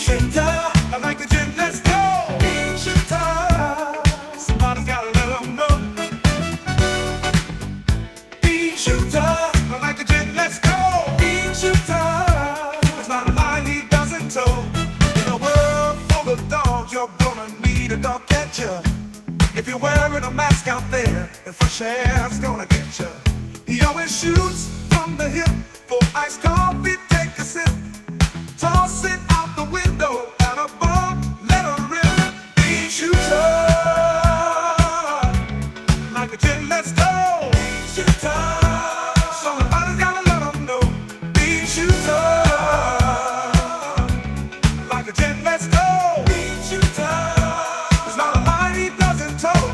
Beanshooter, I like the gym, let's go. Beanshooter, somebody's gotta let them know. Beanshooter, I like the gym, let's go. Beanshooter, it's not a line he doesn't toe. In a world full of dogs, you're gonna need a dog catcher. If you're wearing a mask out there, and fresh air's gonna get you. He always shoots from the hip. For iced coffee, take a sip. Toss it out the window. Out of ball, let her rip. Beanshooter, like a gin, let's go. Beanshooter, somebody's gotta let them know. Beanshooter, like a gin, let's go. Beanshooter, it's not a line he doesn't toe.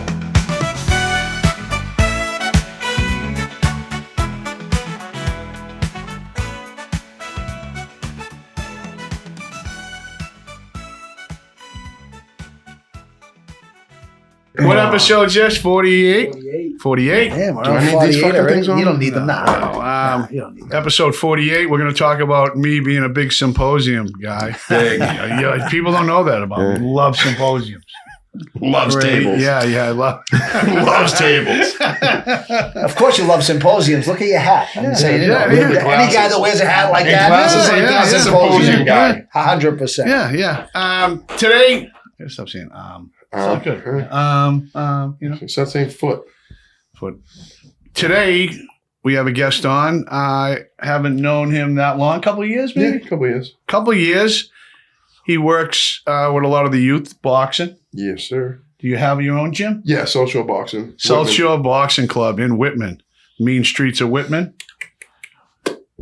What episode's this? 48? 48? Damn, we're Do I on need these 48 fucking already. things on? You don't need them now. No, You don't need them. episode 48, we're going to talk about me being a big symposium guy. Yeah, people don't know that about me. Love symposiums. Loves tables. Yeah, I love Loves tables. Of course you love symposiums. Look at your hat. I'm saying, you know, yeah, any guy that wears a hat like And that, glasses like yeah, that's a yeah. symposium guy. 100%. Yeah. Today, I gotta stop saying it's not good. You know, So that's saying foot. Today we have a guest on. I haven't known him that long. Couple of years, Yeah, maybe. a couple of years. Couple of years. He works with a lot of the youth boxing. Yes, sir. Do you have your own gym? Yeah, South Shore Boxing. South Whitman. Shore Boxing Club in Whitman, mean streets of Whitman.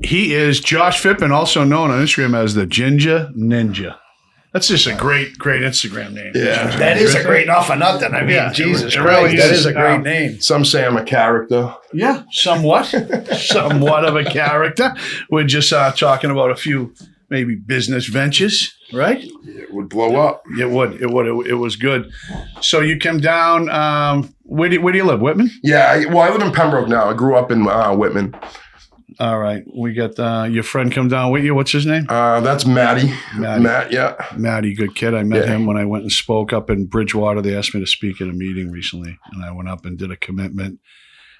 He is Josh Phippen, also known on Instagram as the Ginjah Ninja. That's just a great Instagram name. Yeah. Ginjah That Ninja. is a great, not for nothing. I mean, Yeah, Jesus it Christ, really that is. is a great name. Some say I'm a character. Yeah, somewhat of a character. We're just talking about a few maybe business ventures, right? It would blow up. It would. It was good. So you came down. Where do you live? Whitman. Yeah, I live in Pembroke now. I grew up in Whitman. All right. We got your friend come down with you. What's his name? That's Matty. Matty. Matt, yeah. Matty, good kid. I met Yeah. him when I went and spoke up in Bridgewater. They asked me to speak at a meeting recently, and I went up and did a commitment.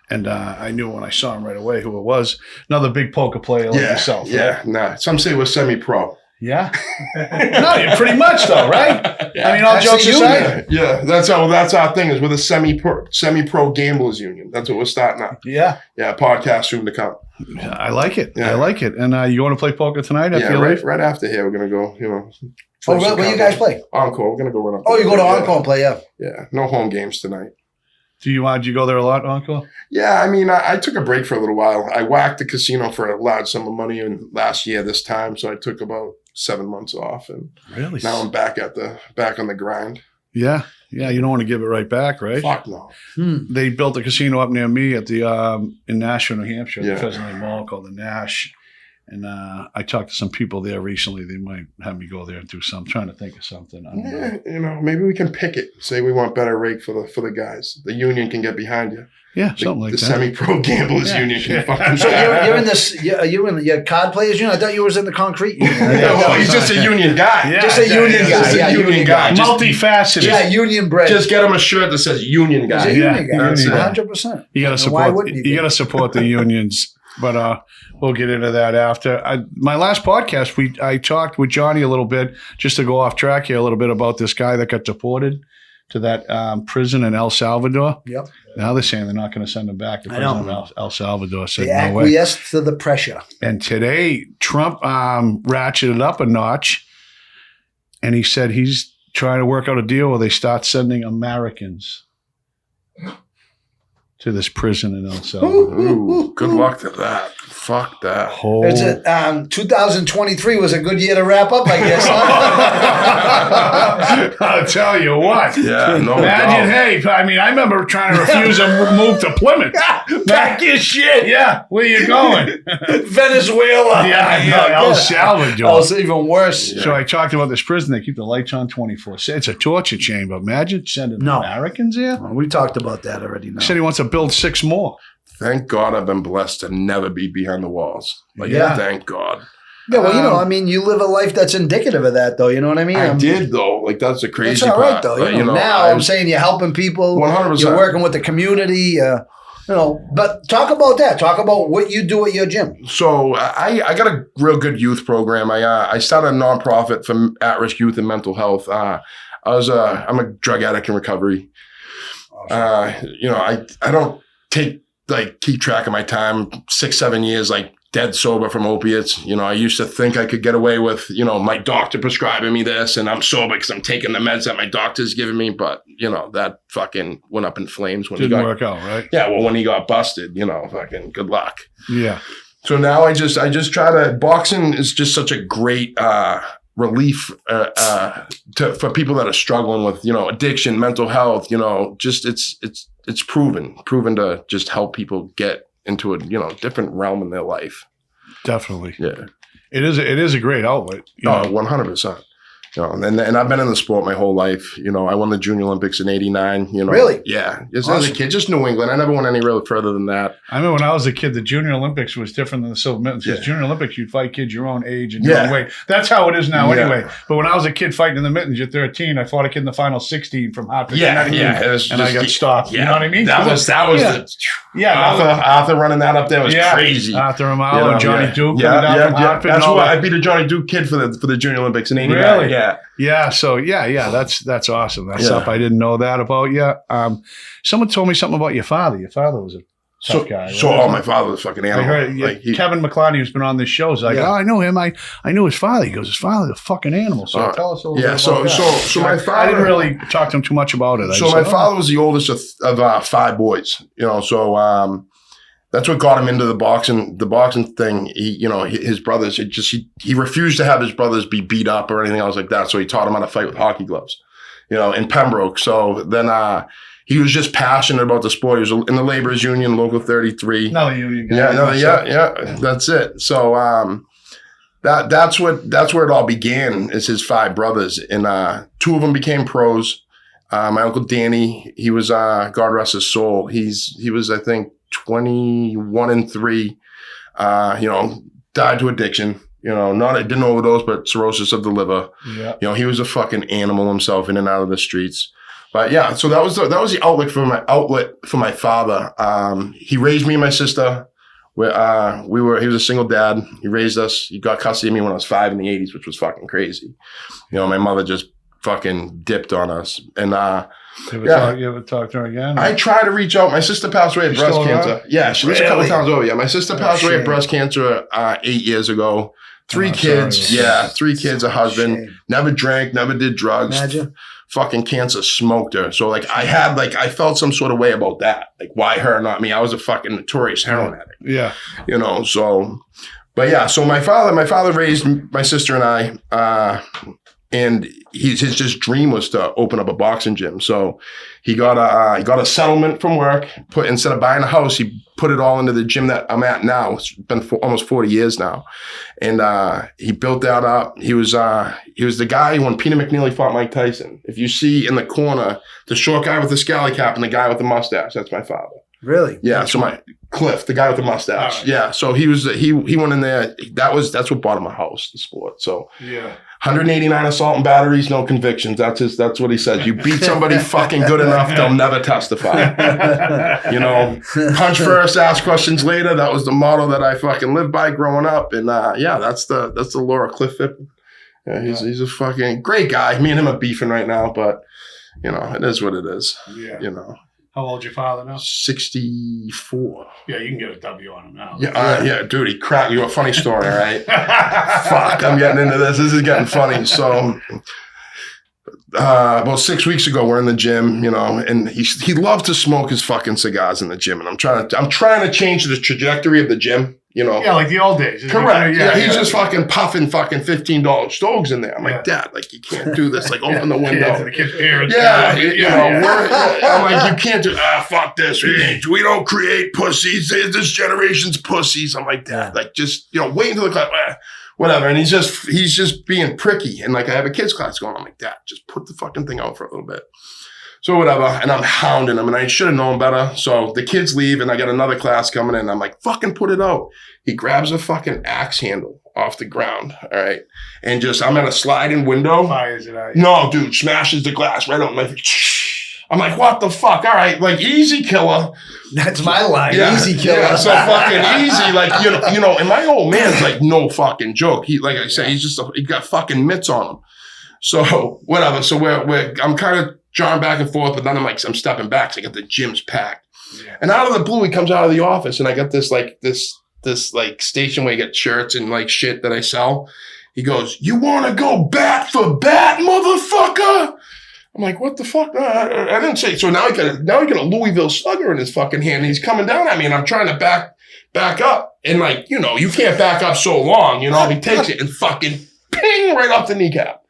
And I knew when I saw him right away who it was. Another big poker player like yourself. Yeah, nah. Some say we're semi-pro. Yeah? No, you're pretty much though, right? Yeah. I mean, all That's jokes the aside. Yeah, that's our thing is we're the semi-pro gamblers union. That's what we're starting up. Yeah. Yeah, podcast soon to come. I like it. Yeah. I like it. And you want to play poker tonight after Yeah, you leave? right after here, we're gonna go. Oh, where you guys play? Encore. We're gonna go run up. Oh, you go to Yeah. Encore and play, yeah. Yeah, no home games tonight. Do you go there a lot, Uncle? Yeah, I mean, I took a break for a little while. I whacked the casino for a large sum of money in last year this time, so I took about 7 months off, and Really? now I'm back on the grind. Yeah. Yeah, you don't want to give it right back, right? Fuck no. They built a casino up near me at the in Nashville, New Hampshire, Yeah. the Pheasant Lake Mall called the Nash. And I talked to some people there recently. They might have me go there and do some. I'm trying to think of something. I don't know. Yeah, maybe we can pick it. Say we want better rate for the guys. The union can get behind you. Yeah, something like the that. semi-pro gamblers Yeah. union can fucking. So you're in this, you're in your card players union? I thought you was in the concrete union. No, he's just a union guy. Yeah. Just a union guy. Just a Yeah, union guy. Just- Multifaceted. Yeah, union bred. Just get him a shirt that says union guy. He's a union Yeah, guy. that's it. 100%. You got to Why support. wouldn't You be? got to support the unions. But we'll get into that after. My last podcast, I talked with Johnny a little bit, just to go off track here a little bit about this guy that got deported to that prison in El Salvador. Yep. Now they're saying they're not going to send him back. The I know. president of El Salvador said They no way. acquiesced to the pressure. And today, Trump ratcheted up a notch, and he said he's trying to work out a deal where they start sending Americans to this prison in El Salvador. Ooh, good luck to that. Fuck that. It's a, 2023 was a good year to wrap up, I guess. Huh? I'll tell you what. Yeah, no Imagine, doubt. hey, I mean, I remember trying to refuse a move to Plymouth. Pack your shit. Yeah, where you going? Venezuela. Yeah, I know, El Salvador. Oh, it's even worse. So I talked about this prison. They keep the lights on 24/7. It's a torture chamber. Imagine sending No. Americans here. Well, we talked about that already. Now. He said he wants to build 6 more. Thank God I've been blessed to never be behind the walls. Like, Yeah. thank God. Yeah, well, I mean, you live a life that's indicative of that, though. You know what I mean? I did though. Like that's the crazy It's all right, part. though. But, Now I'm saying you're helping people. 100%. You're working with the community. But talk about that. Talk about what you do at your gym. So I got a real good youth program. I started a nonprofit for at-risk youth and mental health. I'm a drug addict in recovery. I don't keep track of my time. 6-7 years dead sober from opiates. I used to think I could get away with my doctor prescribing me this, and I'm sober because I'm taking the meds that my doctor's giving me. But that fucking went up in flames when Didn't work out, right? Yeah, well, when he got busted, fucking good luck. Yeah. So now I just try to. Boxing is just such a great relief for people that are struggling with addiction, mental health. Just it's proven to just help people get into a different realm in their life. Definitely. Yeah. It is a great outlet. 100%. And I've been in the sport my whole life. I won the Junior Olympics in '89. Really? Yeah. As a kid, just New England. I never went any really further than that. I remember when I was a kid, the Junior Olympics was different than the Silver Mittens. Because Junior Olympics, you'd fight kids your own age and your own weight. That's how it is now anyway. But when I was a kid fighting in the Mittens at 13, I fought a kid in the final 16 from Hartford. And I got stopped. Yeah. You know what I mean? That was Arthur running that up there was crazy. Arthur Amalo, Johnny Duke coming down from Hartford. That's why I beat a Johnny Duke kid for the Junior Olympics in '89. Really? Yeah. Yeah. So that's awesome. That's stuff I didn't know that about you. Someone told me something about your father. Your father was a tough guy. My father was a fucking animal. I heard Kevin McCloud, who's been on this show, is like, I know him. I knew his father. He goes, his father's a fucking animal. So tell us a little bit about that. So my father. I didn't really talk to him too much about it. My father was the oldest of 5 boys. That's what got him into the boxing thing. His brothers, he refused to have his brothers be beat up or anything else like that. So he taught him how to fight with hockey gloves, in Pembroke. So then he was just passionate about the sport. He was in the laborers union, local 33. Another union guy. Yeah. That's it. So that's where it all began. Is his 5 brothers, and 2 of them became pros. My uncle Danny, he was God rest his soul. He was I think 21 and 3, died to addiction, didn't overdose, but cirrhosis of the liver. Yeah. He was a fucking animal himself, in and out of the streets. But yeah, so that was the outlet for my father. He raised me and my sister. He was a single dad. He raised us. He got custody of me when I was 5 in the 80s, which was fucking crazy. My mother just fucking dipped on us. And you ever talk to her again? I try to reach out. My sister passed away of breast cancer. Yeah, she lives a couple times over. Yeah, my sister passed away of breast cancer 8 years ago. 3 kids. Sorry. Yeah, 3 kids, a husband. Shame. Never drank, never did drugs. Imagine. Fucking cancer smoked her. So I felt some sort of way about that. Why her, not me? I was a fucking notorious heroin addict. Yeah. So my father raised my sister and I, and his just dream was to open up a boxing gym. So he got a settlement from work. Instead of buying a house, he put it all into the gym that I'm at now. It's been almost 40 years now, and he built that up. He was the guy when Peter McNeely fought Mike Tyson. If you see in the corner the short guy with the scally cap and the guy with the mustache, that's my father. Really? Yeah. So my Cliff, the guy with the mustache. Right. Yeah. So he went in there. That's what bought him a house, the sport. So yeah. 189 assault and batteries, no convictions. That's what he says. You beat somebody fucking good enough, they'll never testify. Punch first, ask questions later. That was the motto that I fucking lived by growing up. And that's the law of Cliff Phippen. Yeah, he's a fucking great guy. Me and him are beefing right now, but it is what it is. Yeah. How old's your father now? 64. Yeah, you can get a W on him now. Yeah, dude, he cracked you. A funny story, right? Fuck, I'm getting into this. This is getting funny. So, about 6 weeks ago, we're in the gym, and he loved to smoke his fucking cigars in the gym, and I'm trying to change the trajectory of the gym. Yeah, like the old days. Correct. He's just fucking puffing fucking $15 stoves in there. I'm like, Dad, you can't do this. Open the window. The kid's parents. I'm like, you can't do. Fuck this. We don't create pussies. This generation's pussies. I'm like, Dad, just wait until the class. Whatever. And he's just being pricky. And I have a kids class going. I'm like, Dad, just put the fucking thing out for a little bit. So whatever, and I'm hounding him, and I should have known better. So the kids leave, and I got another class coming in. I'm like, fucking put it out. He grabs a fucking axe handle off the ground. All right. And I'm at a sliding window. Fires it out. No, dude, smashes the glass right on my I'm like, what the fuck? All right, like easy killer. That's my line. Yeah, Easy killer. Yeah, so fucking easy. Like, you know, and my old man's like no fucking joke. He, like I said, he got fucking mitts on him. So whatever. So I'm kind of jarring back and forth, but then I'm stepping back. So I got the gym's packed. Yeah. And out of the blue, he comes out of the office and I got this station where you get shirts and like shit that I sell. He goes, "You want to go bat for bat, motherfucker?" I'm like, what the fuck? I didn't say. So now he got a Louisville Slugger in his fucking hand. And he's coming down at me, and I'm trying to back up. And like, you know, you can't back up so long. You know, he takes it and fucking ping right off the kneecap.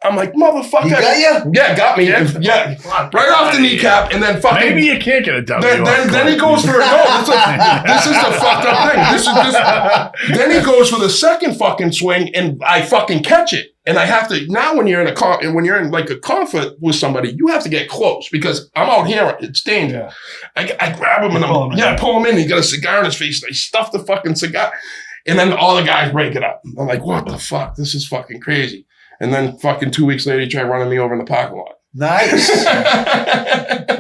I'm like, motherfucker. He got you? Yeah, got me. Yeah, right off the kneecap, and then fucking. Maybe you can't get a W. Then he goes for this is the fucked up thing. Then he goes for the second fucking swing, and I fucking catch it. And I have to now when you're in like a conflict with somebody, you have to get close because I'm out here. It's dangerous. Yeah. I grab him and I pull him in. He's got a cigar in his face. I stuff the fucking cigar, and then all the guys break it up. I'm like, what the fuck? This is fucking crazy. And then fucking 2 weeks later, he tried running me over in the parking lot. Nice.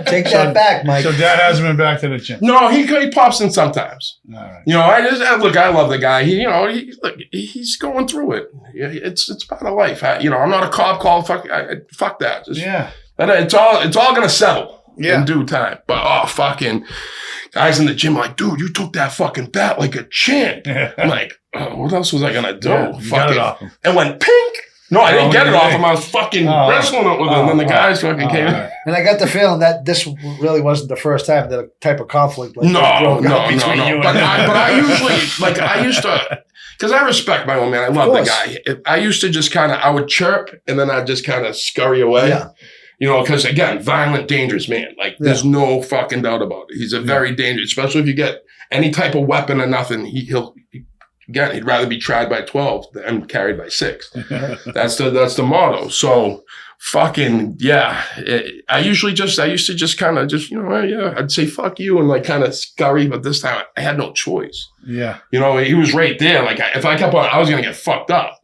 Take that back, Mike. So Dad hasn't been back to the gym. No, he pops in sometimes. All right. You know, I love the guy. He's going through it. It's part of life. I'm not a cop call. Fuck that. It's all gonna settle in due time. But fucking guys in the gym are like, dude, you took that fucking bat like a champ. I'm like, what else was I gonna do? Yeah, fucking, off him. And went pink. No, I didn't get it off him. I was fucking wrestling it with him. And then the guys fucking came in. And I got the feeling that this really wasn't the first time that a type of conflict like No. between you But and I used to, because I respect my old man. I love the guy. I used to just I would chirp and then I'd just kind of scurry away. Yeah. You know, because again, violent, dangerous man. Like, there's no fucking doubt about it. He's a very dangerous, especially if you get any type of weapon or nothing, Again, he'd rather be tried by 12 than carried by 6. That's the motto. So fucking, I used to just kind of I'd say fuck you and like kind of scurry, but this time I had no choice. Yeah. You know, he was right there. Like if I kept on, I was going to get fucked up.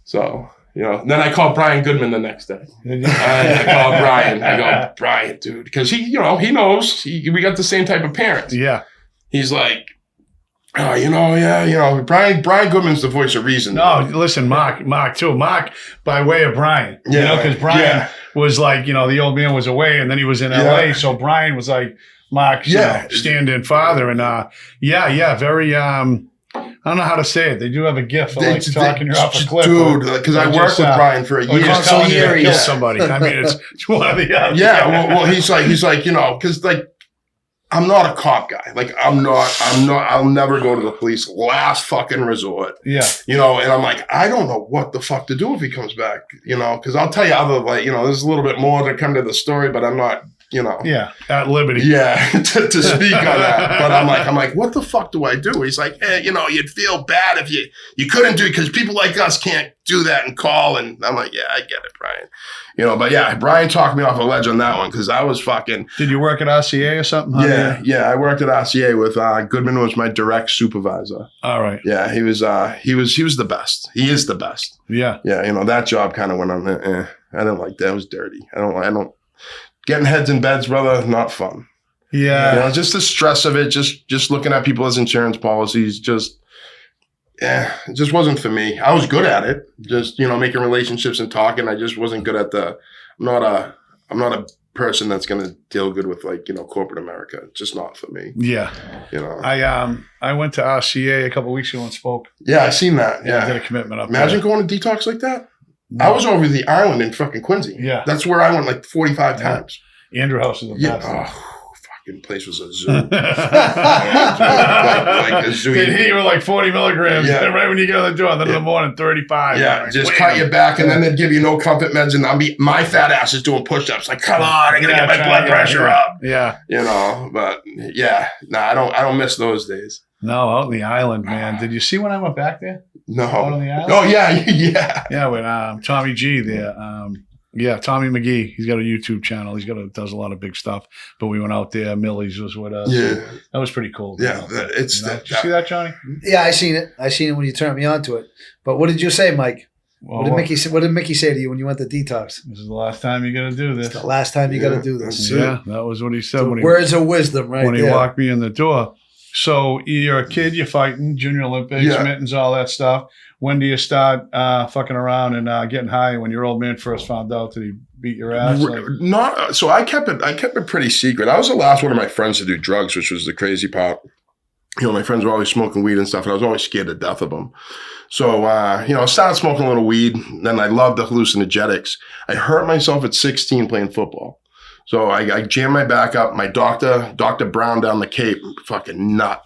So, then I called Brian Goodman the next day. I called Brian. I go, Brian, dude, because he knows we got the same type of parents. Yeah. He's like, oh, Brian Goodman's the voice of reason. No, listen, Mark too. Mark by way of Brian. Because Brian was like, the old man was away and then he was in LA. So Brian was like Mark's stand-in father. And very, I don't know how to say it. They do have a gift for like talking you off a cliff. Dude, because I worked with Brian for a year. Just telling you to kill somebody. I mean, it's one of the other. Well, he's like, because like, I'm not a cop guy. Like, I'll never go to the police. Last fucking resort. Yeah. And I'm like, I don't know what the fuck to do if he comes back, because I'll tell you there's a little bit more to come to the story, but I'm not, Yeah, at liberty. Yeah, to speak on that. But I'm like, what the fuck do I do? He's like, you'd feel bad if you couldn't do it because people like us can't do that and call. And I'm like, yeah, I get it, Brian. But yeah, Brian talked me off a ledge on that one because I was fucking. Did you work at RCA or something? Yeah, I worked at RCA with Goodman was my direct supervisor. All right. Yeah, he was the best. He is the best. Yeah. Yeah, that job kind of went on. I didn't like that. It was dirty. I don't. Getting heads in beds, brother, not fun. Yeah. Just the stress of it, just looking at people's insurance policies, it just wasn't for me. I was good at it, just, making relationships and talking. I just wasn't good at I'm not a person that's going to deal good with like, corporate America. It's just not for me. Yeah. I went to RCA a couple of weeks ago and spoke. Yeah, I seen that. Yeah. I did a commitment up Imagine going to detox like that. No. I was over the island in fucking Quincy. Yeah. That's where I went like 45 times. Andrew House is the best. Fucking place was a zoo. like a zoo. They'd hit you with like 40 milligrams right when you get on the door. Then in the morning, 35. Yeah, like, just cut your back and then they'd give you no comfort meds. And my fat ass is doing push-ups. Like, come on, I got to get my blood pressure up. Yeah. But I don't miss those days. No, out on the island, man. Did you see when I went back there? No. Out on the island? Oh, yeah. Yeah, with Tommy G there. Yeah, Tommy McGee. He's got a YouTube channel. Does a lot of big stuff. But we went out there. Millie's was with us. Yeah. That was pretty cool. Yeah, Did you see that, Johnny? Yeah, I seen it. I seen it when you turned me on to it. But what did you say, Mike? Well, What did Mickey say to you when you went to detox? this is the last time you're gonna do this. It's the last time you got to do this. That's it. Yeah, that was what he said when he Words of wisdom, right when he there. walked me in the door. So you're a kid, you're fighting, Junior Olympics, Yeah. mittens, all that stuff. When do you start fucking around and getting high? When your old man first found out that he beat your ass? Like, Not so. I kept it pretty secret. I was the last one of my friends to do drugs, which was the crazy part. My friends were always smoking weed and stuff, and I was always scared to death of them. So, I started smoking a little weed. Then I loved the hallucinogenics. I hurt myself at 16 playing football. So I jammed my back up. My Dr. Brown down the Cape, fucking nut.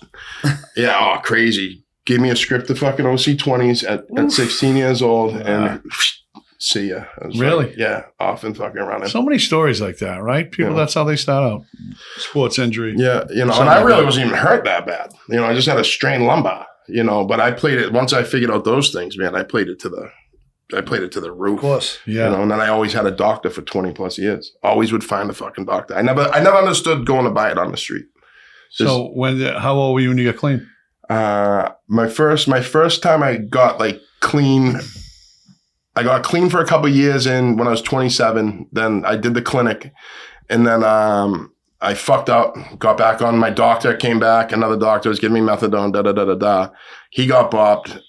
Yeah, oh, crazy. Gave me a script of fucking OC20s at 16 years old, and see ya. I was Really? like, yeah, off and fucking running. so many stories like that, right? People, Yeah. that's how they start out. Sports injury. Yeah, and Something I like really that. wasn't even hurt that bad. I just had a strained lumbar, but I played it once I figured out those things, man. I played it to the roof. Of course. Yeah. And then I always had a doctor for 20 plus years. Always would find a fucking doctor. I never understood going to buy it on the street. So how old were you when you got clean? My first time I got like clean, I got clean for a couple of years in when I was 27. Then I did the clinic, and then I fucked up, got back on. My doctor came back. Another doctor was giving me methadone. Da da da da da. He got bopped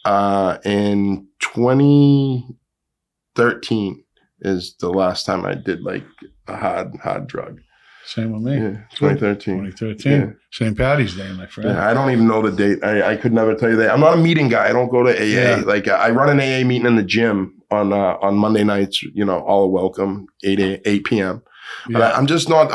in 2013. Is the last time I did like a hard drug. Same with me. Yeah, 2013. 2013. Yeah. St. Patty's Day, my friend. Yeah, I don't even know the date. I could never tell you that. I'm not a meeting guy. I don't go to AA. Yeah. Like I run an AA meeting in the gym on Monday nights. All are welcome, 8 p.m. But Yeah. I'm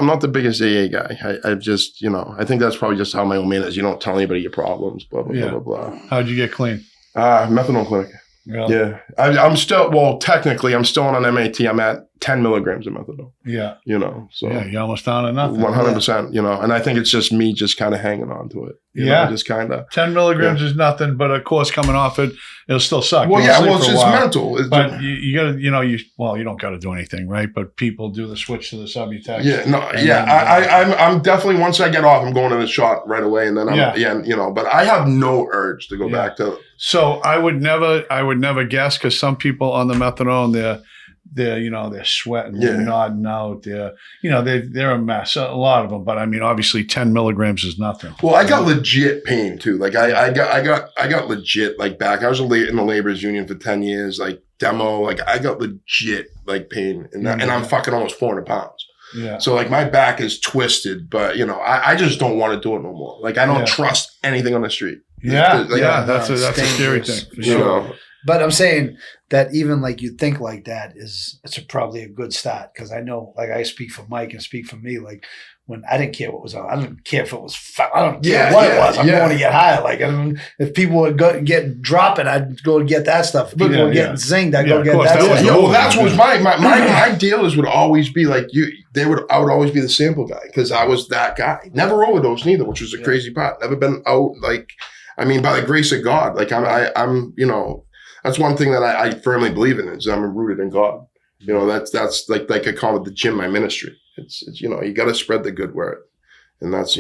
not the biggest AA guy. I just I think that's probably just how my old man is. You don't tell anybody your problems. Blah blah Yeah. blah blah How'd you get clean? blah. Methadone clinic. Really? Yeah, I'm still technically I'm still on an MAT. I'm at 10 milligrams of methadone. Yeah. So. Yeah, you're almost down to nothing. 100%, and I think it's just me just kind of hanging on to it. Just kind of. 10 milligrams is nothing, but of course, coming off it, it'll still suck. Well, You'll yeah, sleep well, for a it's while. mental. But you got to, you don't got to do anything, right? But people do the switch to the Subutex. Yeah, no, And yeah. then, I'm definitely once I get off, I'm going to the shot right away, and then but I have no urge to go back to. So I would never guess, because some people on the methadone, they're sweating, they're nodding out, they're a mess. A lot of them, but I mean, obviously, 10 milligrams is nothing. Well, I got legit pain too. Like I got legit like back. I was in the laborers union for 10 years. Like demo, like I got legit like pain, and I'm fucking almost 400 pounds. Yeah. So like my back is twisted, but I just don't want to do it no more. Like I don't trust anything on the street. Yeah, Like, that's a scary thing. For sure. But I'm saying that even like you think like that it's probably a good start, because I know, like I speak for Mike and speak for me, like when I didn't care what was on, I didn't care if it was, I don't care what it was. I'm going to get high. Like if people would get dropping, I'd go get that stuff. If people were getting zinged, I'd go get course, that that was stuff. the Well, that's what my dealers would always be like I would always be the sample guy, because I was that guy. Never overdosed neither, which was the crazy part. Never been out, like, I mean, by the grace of God, like I'm that's one thing that I firmly believe in, is I'm rooted in God. That's like I call it the gym, my ministry. It's you got to spread the good word. And that's,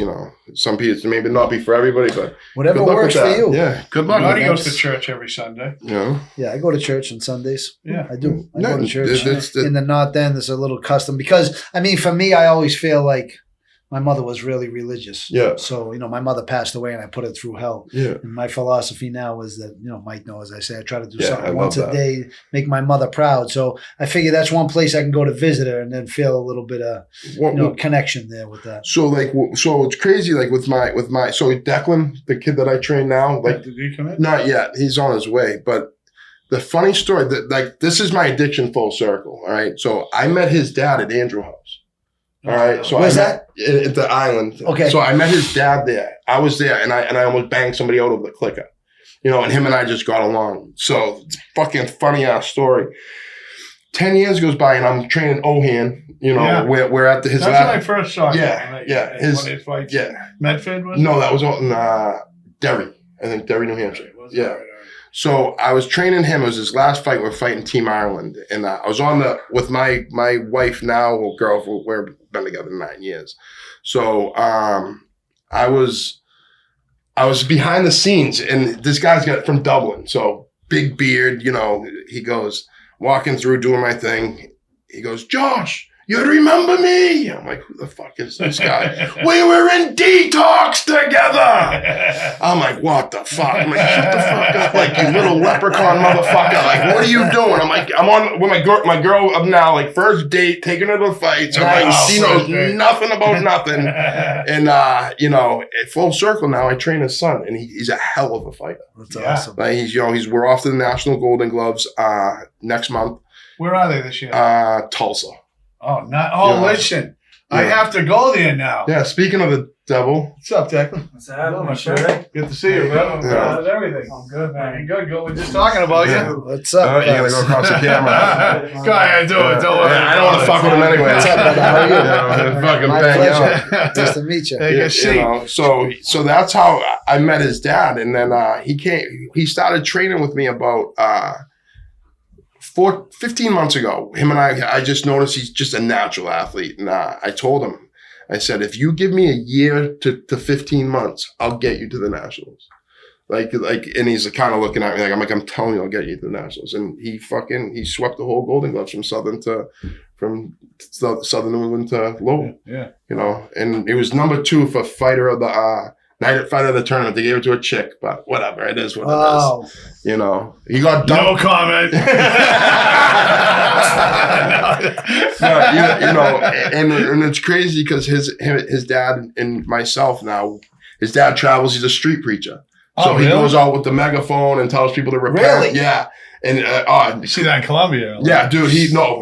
some people, it may not be for everybody, but Whatever good luck works with for that. you. Yeah. Good luck. Marty with goes that. to church every Sunday. Yeah, I go to church on Sundays. Yeah. I do. I No, go to church that's- in the North End. There's a little custom, because I mean, for me, I always feel like my mother was really religious. Yeah. So, my mother passed away and I put her through hell. Yeah. And my philosophy now is that, Mike knows, I say I try to do Yeah, I something love once a that. day, make my mother proud. So I figure that's one place I can go to visit her and then feel a little bit of, connection there with that. So it's crazy. Like with my, so Declan, the kid that I train now, like Did he come in? not yet, he's on his way, but the funny story that like, this is my addiction full circle. All right. So I met his dad at Andrew House. All right. So Where's at the island. Okay. So I met his dad there. I was there, and I almost banged somebody out over the clicker. And him and I just got along. So it's fucking funny ass story. 10 years goes by and I'm training Ohan, we're at his That's when I first saw him. Yeah. His Medford was? No, that was out in Derry. I think Derry, New Hampshire. Was Yeah. it? All right. So I was training him. It was his last fight. We're fighting Team Ireland, and I was on with my wife now, or girl. We've been together 9 years. So I was behind the scenes, and this guy's got from Dublin, so big beard. You know, he goes walking through doing my thing. He goes, Josh, you remember me? I'm like, who the fuck is this guy? We were in detox together. I'm like, what the fuck? I'm like, shut the fuck up, like, you little leprechaun motherfucker. Like, what are you doing? I'm like, I'm on with my girl up now, like first date, taking her to fights. I'm like, she knows nothing about nothing. And you know, full circle now, I train his son, and he's a hell of a fighter. That's awesome. Like we're off to the National Golden Gloves next month. Where are they this year? Tulsa. Oh, listen. I have to go there now. Yeah, speaking of the devil. What's up, Declan? What's happening, my sure? friend? Good to see you, bro. Yeah. How's everything? I'm good, man. Good. We're just talking about you. What's up, You gotta guys? go across the camera. Go ahead, do it. Don't worry. I don't want to fuck with him anyway. What's up, brother? How are you? Fucking My bang pleasure. out. Nice to meet you. Hey, You you see. know, so that's how I met his dad, and then he started training with me about 15 months ago. Him and I just noticed he's just a natural athlete, and I told him, I said, if you give me a year to 15 months, I'll get you to the Nationals. Like, and he's kind of looking at me like, I'm telling you, I'll get you to the Nationals. And he swept the whole Golden Gloves from Southern New England to Lowell. Yeah. You know, and it was number 2 for fighter of the fighter of the tournament. They gave it to a chick, but whatever, it is what it is. You know, he got No dumped. comment. You know, and it's crazy because his dad and myself now, his dad travels. He's a street preacher, so he goes out with the megaphone and tells people to repent. Really? Yeah. And You see that in Colombia? yeah, dude. He a lot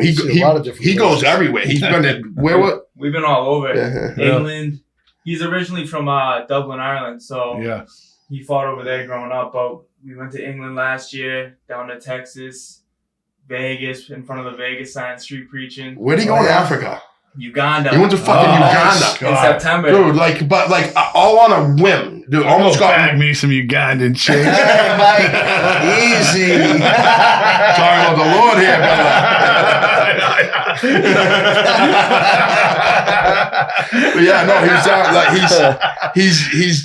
of different goes places. everywhere. He's been to what? We've been all over. Yeah. England. He's originally from Dublin, Ireland, so Yeah. he fought over there growing up. But we went to England last year, down to Texas, Vegas, in front of the Vegas sign, street preaching. Where'd he go in Africa? Uganda. He went to fucking Uganda. in September. Dude, but all on a whim. Dude, almost got bag me some Ugandan chicks. Hey, Mike. Easy. talking about the Lord here, but yeah, no, it's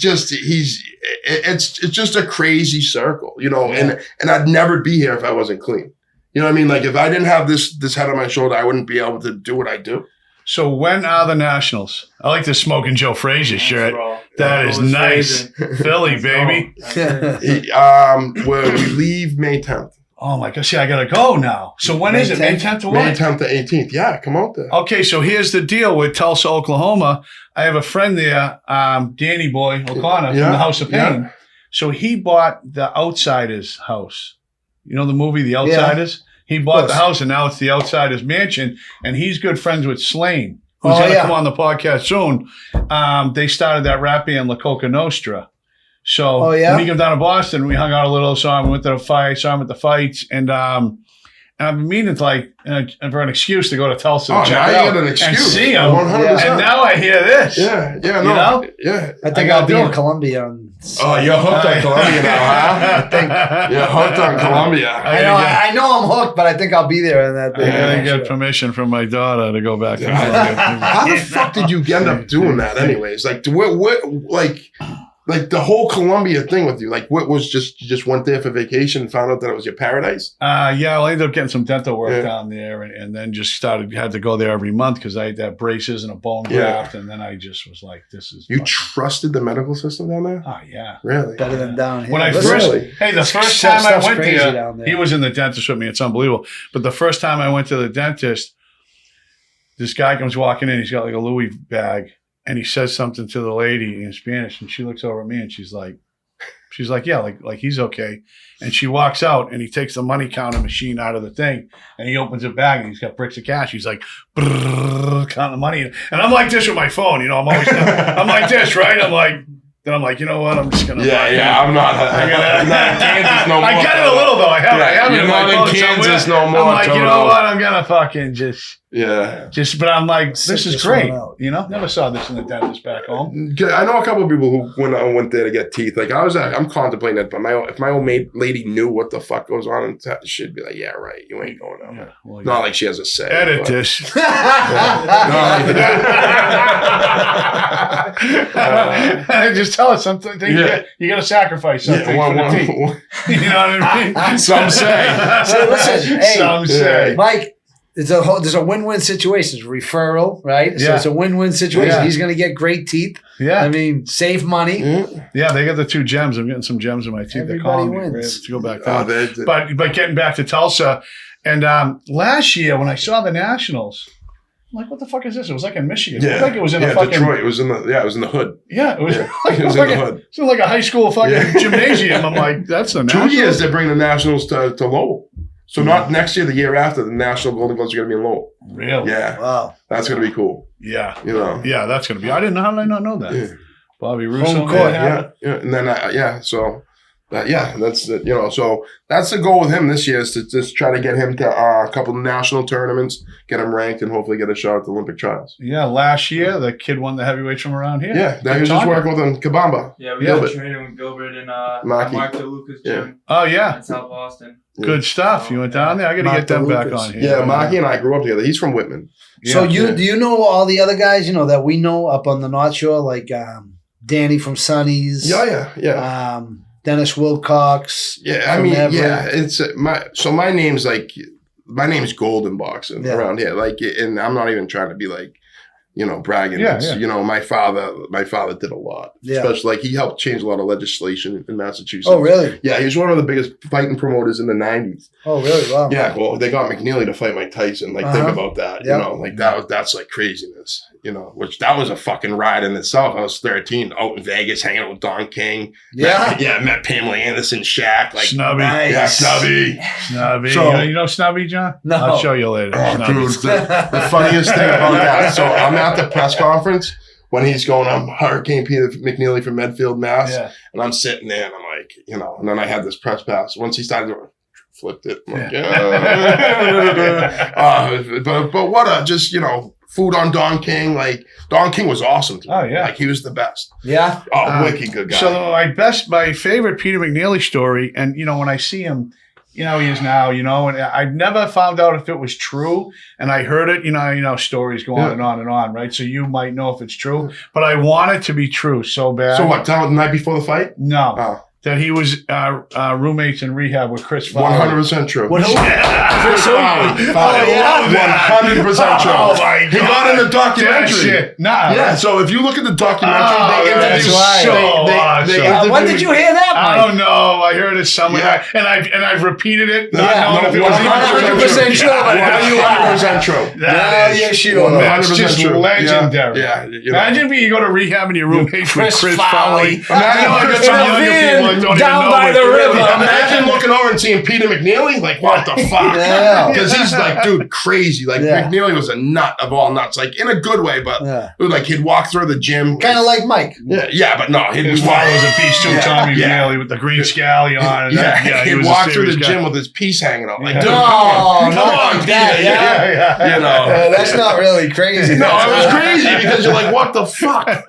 just a crazy circle, you know, and I'd never be here if I wasn't clean. You know what I mean? Like if I didn't have this head on my shoulder, I wouldn't be able to do what I do. So when are the Nationals? I like the Smoking Joe Frazier shirt. Bro. That is nice. Philly, baby. Where we leave May 10th. Oh my gosh, I gotta go now. So when is it? May 10th to May what? 10th to 18th. Yeah, come out there. Okay, so here's the deal with Tulsa, Oklahoma. I have a friend there, Danny Boy O'Connor from the House of Pain. Yeah. So he bought the Outsiders house. You know the movie The Outsiders? He bought the house, and now it's the Outsiders mansion, and he's good friends with Slane, who's going to come on the podcast soon. They started that rap band La Coca Nostra. So when he came down to Boston, we hung out a little, saw him, went to the fight, saw him at the fights, and I've been meaning to for an excuse to go to Tulsa and check now it you out got an excuse. and see him. 100%. And now I hear this. Yeah, no, You know? yeah. I think I'll be in Colombia on. Oh, you're hooked on Colombia now, huh? You're hooked on Colombia. I know I'm hooked, but I think I'll be there on that I day. gotta get permission from my daughter to go back to How the fuck did you end up doing that, anyways? Like, like the whole Colombia thing with you, like what was you just went there for vacation and found out that it was your paradise? Yeah, I ended up getting some dental work down there, and then just had to go there every month because I had to have braces and a bone graft, and then I just was like, "This is." You trusted the medical system down there? Oh yeah, really? Better than down here. When I Really? the first time I Stuff's went crazy there, down there. he was in the dentist with me. It's unbelievable. But the first time I went to the dentist, this guy comes walking in. He's got like a Louis bag. And he says something to the lady in Spanish, and she looks over at me, and she's like, yeah, like he's okay. And she walks out, and he takes the money counter machine out of the thing, and he opens a bag, and he's got bricks of cash. He's like, counting the money, and I'm like this with my phone, you know. I'm like this, right? I'm like, you know what? I'm just gonna. I'm not. I I get it a little though. I have. I have it you're in my not in phone Kansas somewhere. no more. I'm like, you know Toto. what? I'm gonna fucking just. But I'm like, Sit this is this great. one out. You know, never saw this in the dentist back home. I know a couple of people who went there to get teeth. Like I'm contemplating it, but if my old lady knew what the fuck goes on, and she'd be like, "Yeah, right, you ain't going out." Yeah, well, Not like she has a say. edit but- this. Just tell us something. You got to sacrifice something for the teeth. You know what I mean? Some say. So listen, hey, Some say. Mike, there's a win-win situation. It's a referral, right? So Yeah. it's a win-win situation. Yeah. He's going to get great teeth. Yeah. I mean, save money. Yeah, they got the 2 gems. I'm getting some gems in my teeth. They're Everybody calling me. wins. Ready to go back Oh, down. But getting back to Tulsa, and last year when I saw the Nationals, I'm like, what the fuck is this? It was like in Michigan. It looked like it was in a fucking Detroit. It was in the hood. Yeah, it was like, It was in the hood. It was like a high school fucking gymnasium. I'm like, that's the 2 Nationals. years they bring the Nationals to Lowell. So not next year, the year after, the National Golden Gloves are going to be in Lowell. Really? Yeah, Wow. that's going to be cool. Yeah. You know. Yeah, that's gonna be. I didn't know. How did I not know that? Yeah. Bobby Russo. Home court, Yeah, and then so. That's the, so that's the goal with him this year is to just try to get him to a couple of national tournaments, get him ranked, and hopefully get a shot at the Olympic trials. Yeah, last year the kid won the heavyweights from around here. Yeah, he was just working with him, Kabamba. Yeah, we Gilbert. got training with Gilbert and Maki. Mark DeLuca's gym Oh yeah, in South Boston. good stuff. You went down there. I got to Mark get them back DeLucas. on here. Yeah, Maki and I grew up together. He's from Whitman. So Yeah. do you know all the other guys, that we know up on the North Shore, like Danny from Sonny's? Yeah. Dennis Wilcox. Yeah, I from mean, Everett. it's my name's Gold in boxing around here. Like, and I'm not even trying to be like, bragging. Yeah, It's, yeah. my father did a lot. Yeah. Especially he helped change a lot of legislation in Massachusetts. Oh, really? Yeah, he was one of the biggest fighting promoters in the 90s. Oh, really? Wow. Yeah, well, they got McNeely to fight Mike Tyson. Like, think about that. Yeah. That's like craziness. Which that was a fucking ride in itself. I was 13, out in Vegas, hanging out with Don King. Yeah. Met Pamela Anderson, Shaq. Like, Snubby. Nice. yeah, Snubby. Snubby. So- you know Snubby, John? No. I'll show you later. Oh, Snubby. dude, the funniest thing about that. So I'm at the press conference when he's going, I'm Hurricane Peter McNeely from Medfield, Mass. Yeah. And I'm sitting there and I'm like, and then I had this press pass. Once he started doing, flipped it. I'm like, but what food on Don King. Like, Don King was awesome to me. Oh, yeah. Like, he was the best. Yeah. Oh, wicked good guy. So my favorite Peter McNeely story, and when I see him, he is now, and I've never found out if it was true, and I heard it, stories go on and on and on, right? So you might know if it's true, but I want it to be true so bad. So what, tell the night before the fight? No. Oh. That he was roommates in rehab with Chris Fowler. 100% true. What? Chris Fowler. yeah. 100% true. Oh, my He God. got in the That documentary. shit. Nah. Yeah, so if you look at the documentary, Oh, they that's interview right. So awesome. When did you hear that, I Mike? don't know. I heard it somewhere, Yeah. and I've repeated it. Not Yeah. knowing if it No, was 100% true, but how do you 100% true. That is yes, you are. That's 100% just true. legendary. Yeah. Imagine if you go to rehab and your roommates with Chris Chris Fowler. Fowler. I know I got some In a younger van people that don't down even know by what the they're river. really- Imagine looking over and seeing Peter McNeely. Like, what the fuck? Yeah. Because he's like, dude, crazy. Like, Yeah. McNeely was a nut of all nuts. Like, in a good way, but Yeah. like, he'd walk through the gym. Kind of like Mike. Yeah, but no. His father was a piece too, Yeah. Tommy Yeah. McNeely with the green scally on. And Yeah, he he'd was walk a through the serious guy. gym with his piece hanging out. Like, Yeah. dude, No, come not on, like that, Peter. yeah. You know. That's not really crazy. No, it was crazy because you're like, what the fuck? Put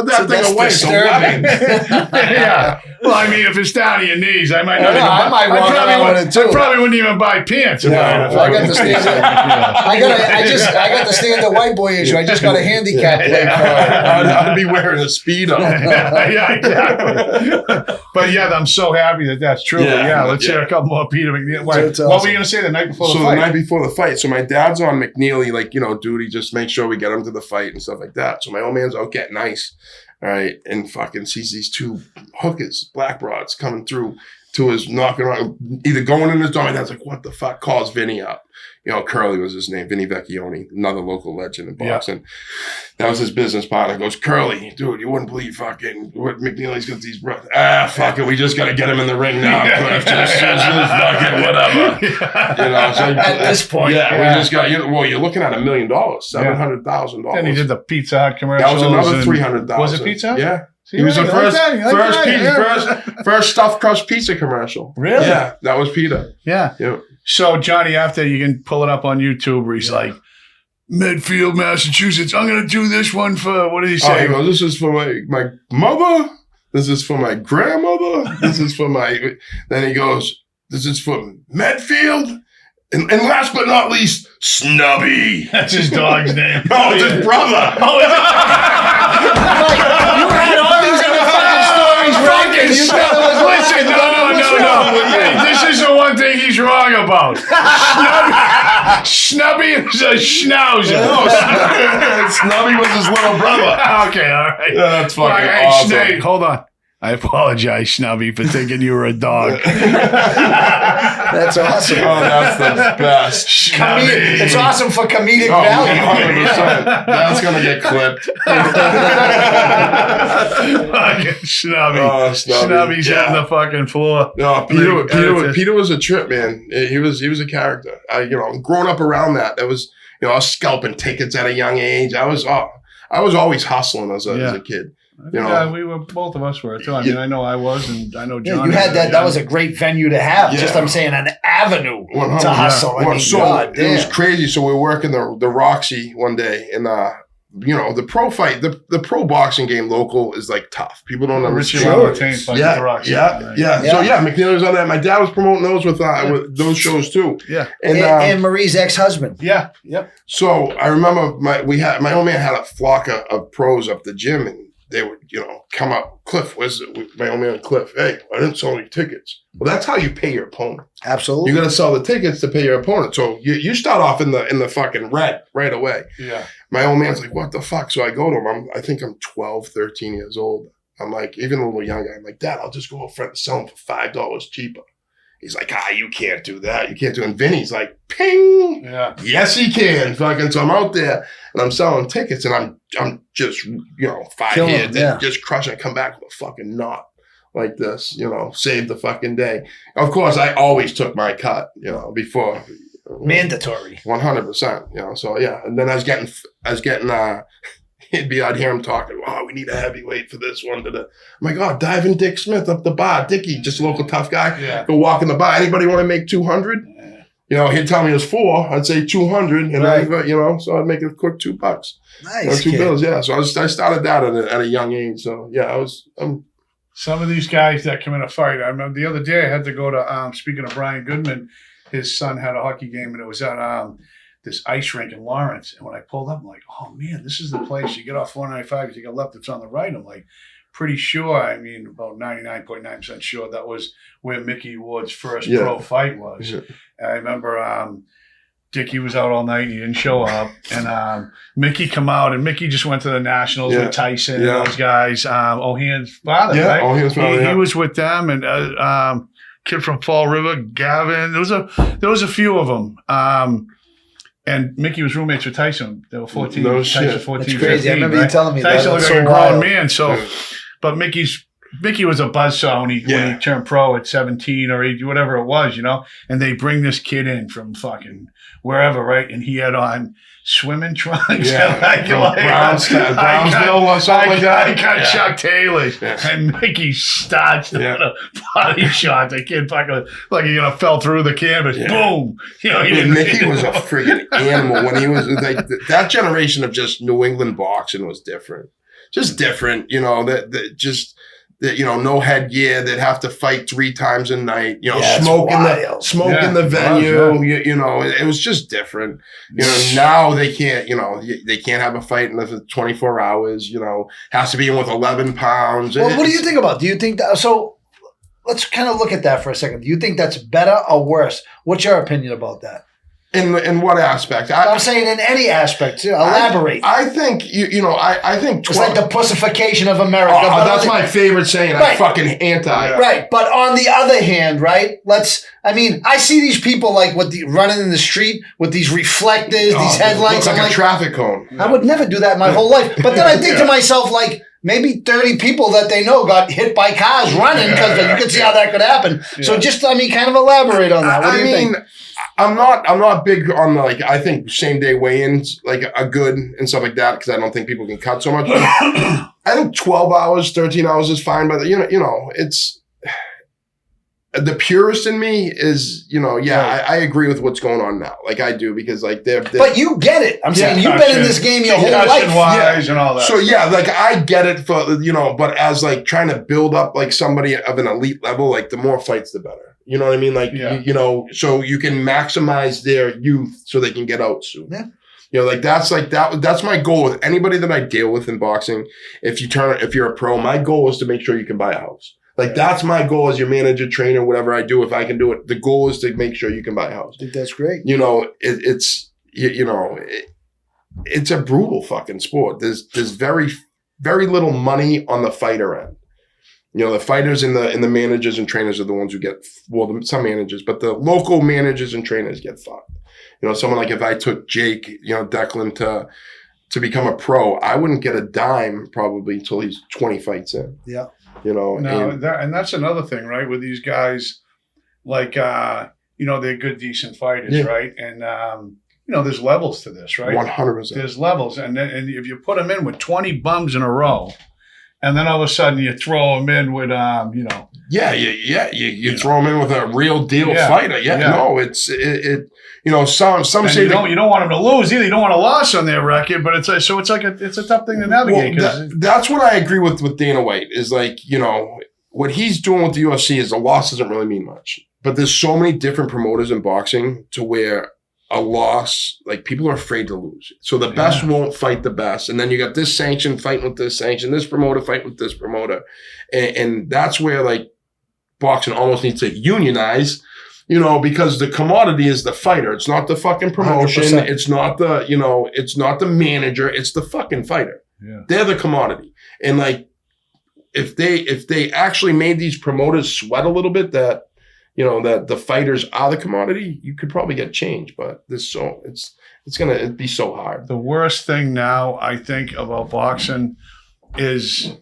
that So that's thing away. It's a disturbing. weapon. Yeah. Well, I mean, if it's down to your knees, I might not Yeah, even I buy. might walk around with it too. I probably wouldn't even buy pants. If Yeah, I I got the standard. I got the standard white boy issue. I just got a handicap plate for it. I'd be wearing a Speedo. Yeah, exactly. But yeah, I'm so happy that that's true. Yeah, Yeah, let's yeah. hear a couple more Peter McNeely. That's What were awesome. you going to say the night before So the the fight? night before the fight, so my dad's on McNeely, like, duty, just make sure we get him to the fight and stuff like that. So my old man's out getting ice, all right, and fucking sees these two hookers, black broads, coming through to his knocking around, either going in his door. My dad's like, what the fuck? Calls Vinny up. Curly was his name, Vinny Vecchione, another local legend in boxing. That was his business partner. Goes, Curly, dude, you wouldn't believe fucking what McNeely's got these brothers. Fuck it, we just got to get him in the ring now, Cliff. Just fucking whatever. So At this point, we just got, you're looking at $1 million, $700,000. Then he did the Pizza Hut commercials. That was another and- $300,000. Was it Pizza Hut? Yeah. He was the first first stuffed crust pizza commercial. Really? Yeah, that was Peter. Yeah. Yep. So Johnny, after you can pull it up on YouTube, where he's like, Medfield, Massachusetts. I'm gonna do this one for what did he say? He goes, this is for my mother. This is for my grandmother. This is for my. Then he goes, this is for Medfield. And last but not least, Snubby. That's his dog's name. Oh, it's his brother. You had all these other fucking stories right, and you thought it was Listen, no. Hey, this is the one thing he's wrong about. Snubby is a schnauzer. No, Snubby was his little brother. Okay, all right. That's fucking Hey, awesome. Snake, hold on. I apologize, Snubby, for thinking you were a dog. That's awesome. Oh, that's the best. It's awesome for comedic Oh, value. 100%. That's going to get clipped. Fucking Snubby. Oh, Snubby. Snubby's on the fucking floor. No, Peter was a trip, man. He was a character. Growing up around that was, I was scalping tickets at a young age. I was always hustling as a kid. Both of us were too. I mean, I know I was, and I know John. Yeah, you had that. That was a great venue to have. Just, I'm saying, an avenue to hustle. I mean, God damn. It was crazy. So we were working the Roxy one day, and the pro fight, the pro boxing game local is like tough. People don't understand. Yeah. So McNeil was on that. My dad was promoting those with those shows too. Yeah, and Marie's ex-husband. Yeah, yep. So I remember my old man had a flock of pros up the gym, and they would, come up. Cliff, where's my old man Cliff? Hey, I didn't sell any tickets. Well, that's how you pay your opponent. Absolutely. You got to sell the tickets to pay your opponent. So you start off in the fucking red right away. Yeah. My old man's like, what the fuck? So I go to him. I think I'm 12, 13 years old. I'm like, even a little younger. I'm like, Dad, I'll just go up front and sell them for $5 cheaper. He's like, you can't do that. You can't do it. And Vinny's like, ping. Yeah. Yes, he can. Fucking. So I'm out there and I'm selling tickets and I'm just, 5 years, just crushing. I come back with a fucking knot like this, save the fucking day. Of course, I always took my cut, before. Mandatory. 100%, So yeah. And then I was getting, I'd hear him talking, we need a heavyweight for this one. I'm like, diving Dick Smith up the bar. Dickie, just a local tough guy. Yeah. Go walk in the bar. Anybody want to make 200? Yeah. He'd tell me it was 4. I'd say 200. And right. So I'd make it a quick $2. Nice. $2 bills, yeah. So I started that at a young age. So yeah, some of these guys that come in a fight. I remember the other day I had to go to, speaking of Brian Goodman, his son had a hockey game and it was at this ice rink in Lawrence. And when I pulled up, I'm like, oh man, this is the place. You get off 495, you take a left, it's on the right. I'm like, pretty sure, about 99.9% sure that was where Mickey Ward's first pro fight was. Yeah. And I remember Dickie was out all night and he didn't show up. And Mickey come out and Mickey just went to the Nationals with Tyson and those guys. Ohan's father, right? Ohan's father, he was with them and kid from Fall River, Gavin. There was a few of them. And Mickey was roommates with Tyson. They were 14. No Tyson shit. 14, That's crazy. 15, I remember right? you telling me Tyson that. looked like a grown man. So, but Mickey was a buzzsaw when he turned pro at 17 or 18, whatever it was, And they bring this kid in from fucking wherever, right? And he had on swimming trunks. Brownsville or something like that. I got Chuck Taylor's. And Mickey starched on a body shot. The kid fucking like he fell through the canvas. Boom. Mickey was a freaking animal when he was like that generation of just New England boxing was different. Just different, no headgear. They'd have to fight 3 times a night. Smoking the venue. It was just different. Now they can't. They can't have a fight unless it's 24 hours. Has to be in with 11 pounds. Well, what do you think about? Do you think that? So let's kind of look at that for a second. Do you think that's better or worse? What's your opinion about that? In what aspect? I'm saying in any aspect. Elaborate. I think I think it's like the pussification of America. That's my favorite saying. Right. I'm fucking anti. Right, but on the other hand, right? I see these people running in the street with these reflectors, these headlights. Looks like a traffic cone. I would never do that my whole life. But then I think to myself, maybe 30 people that they know got hit by cars running because you can see how that could happen. Yeah. So just, kind of elaborate on that. What do you think? I'm not big on the, like, I think same day weigh-ins like are good and stuff like that because I don't think people can cut so much. I think 12 hours, 13 hours is fine, but you know, it's the purist in me is, you know, I agree with what's going on now. Like I do because like they're but you get it. I'm saying you've been in this game your whole life. Wise and all that. So yeah, like I get it for, you know, but as like trying to build up like somebody of an elite level, like the more fights, the better. You know what I mean? Like, you know, so you can maximize their youth so they can get out soon. Yeah. You know, like that's my goal with anybody that I deal with in boxing. If you're a pro, my goal is to make sure you can buy a house. Like that's my goal as your manager, trainer, whatever I do. If I can do it, the goal is to make sure you can buy a house. I think that's great. You know, it's a brutal fucking sport. There's very, very little money on the fighter end. You know, the fighters and the managers and trainers are the ones who get, some managers, but the local managers and trainers get fucked. You know, someone like if I took Jake, you know, Declan to become a pro, I wouldn't get a dime probably until he's 20 fights in. Yeah. You know, and that's another thing, right? With these guys, like, you know, they're good, decent fighters, right? And, you know, there's levels to this, right? 100%. There's levels. And if you put them in with 20 bums in a row, and then all of a sudden you throw them in with, you know. You throw them in with a real deal fighter. No, you know, some say you don't want them to lose either. You don't want a loss on their record, but it's a tough thing to navigate. That's what I agree with Dana White is like, you know, what he's doing with the UFC is a loss doesn't really mean much, but there's so many different promoters in boxing to where a loss, like people are afraid to lose. So the best won't fight the best. And then you got this sanction fighting with this sanction, this promoter fighting with this promoter. And that's where like boxing almost needs to unionize, you know, because the commodity is the fighter. It's not the fucking promotion. 100%. It's not the, you know, it's not the manager. It's the fucking fighter. Yeah. They're the commodity. And like, if they actually made these promoters sweat a little bit that, you know, that the fighters are the commodity, you could probably get change, but it's going to be so hard. The worst thing now, I think, about boxing is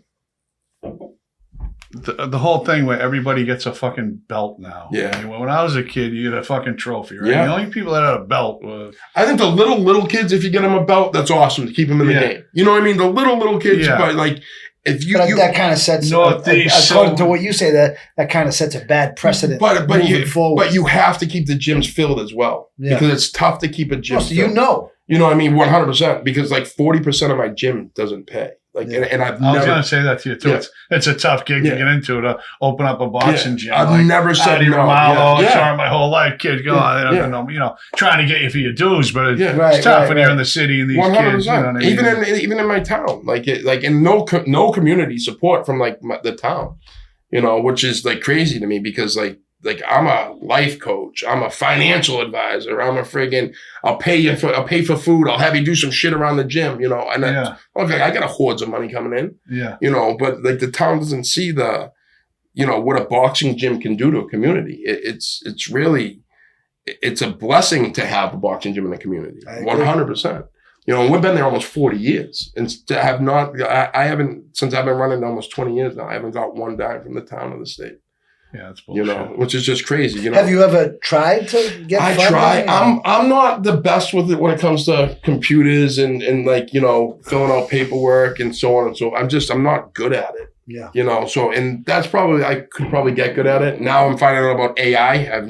the whole thing where everybody gets a fucking belt now. Yeah. I mean, when I was a kid, you get a fucking trophy, right? Yeah. The only people that had a belt were... I think the little kids, if you get them a belt, that's awesome to keep them in the game. You know what I mean? The little kids, but like, if you, that kind of sets according to what you say, that kind of sets a bad precedent. But forward. But you have to keep the gyms filled as well because it's tough to keep a gym. So you know what I mean, 100% because like 40% of my gym doesn't pay. Like, and I was going to say that to you too. It's a tough gig to get into to open up a boxing gym. I've never said no. Sorry, my whole life, kid. Go on, you know, trying to get you for your dues, but it's tough when you're in the city and these 100%. Kids. You know what I mean? Even in my town, and no community support from like the town, you know, which is like crazy to me because like I'm a life coach, I'm a financial advisor, I'm a friggin', I'll pay for food, I'll have you do some shit around the gym, you know, and okay, I got a hordes of money coming in, you know, but like the town doesn't see the, you know, what a boxing gym can do to a community. It's really a blessing to have a boxing gym in the community, 100%. You know, we've been there almost 40 years, and to have not, I haven't, since I've been running almost 20 years now, I haven't got one dime from the town or the state. Yeah, that's bullshit. You know, which is just crazy. You know, have you ever tried to get? I try. I'm not the best with it when it comes to computers and like, you know, filling out paperwork and so on and so. I'm not good at it. Yeah. You know, so and that's probably I could probably get good at it. Now I'm finding out about AI. I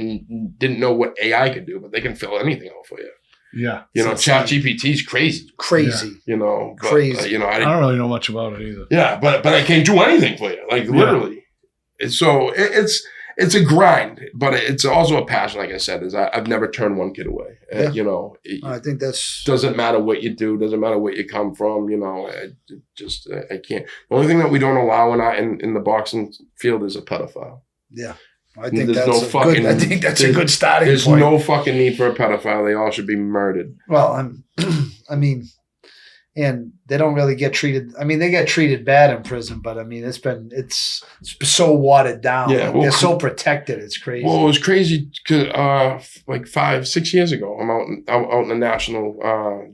didn't know what AI could do, but they can fill anything out for you. Yeah. You know, ChatGPT is crazy. Crazy. You know, but, crazy. You know, I don't really know much about it either. Yeah, but I can't do anything for you, like literally. So it's a grind, but it's also a passion. Like I said, is I've never turned one kid away. You know, I think that's doesn't matter what you do, doesn't matter what you come from. You know, I can't. The only thing that we don't allow in the boxing field is a pedophile. Yeah, I think that's a good starting there's point. There's no fucking need for a pedophile. They all should be murdered. Well, I mean. And they don't really get treated. I mean, they get treated bad in prison, but I mean, it's so watered down. Yeah, they're so protected. It's crazy. Well, it was crazy because like 5-6 years ago, I'm out in the National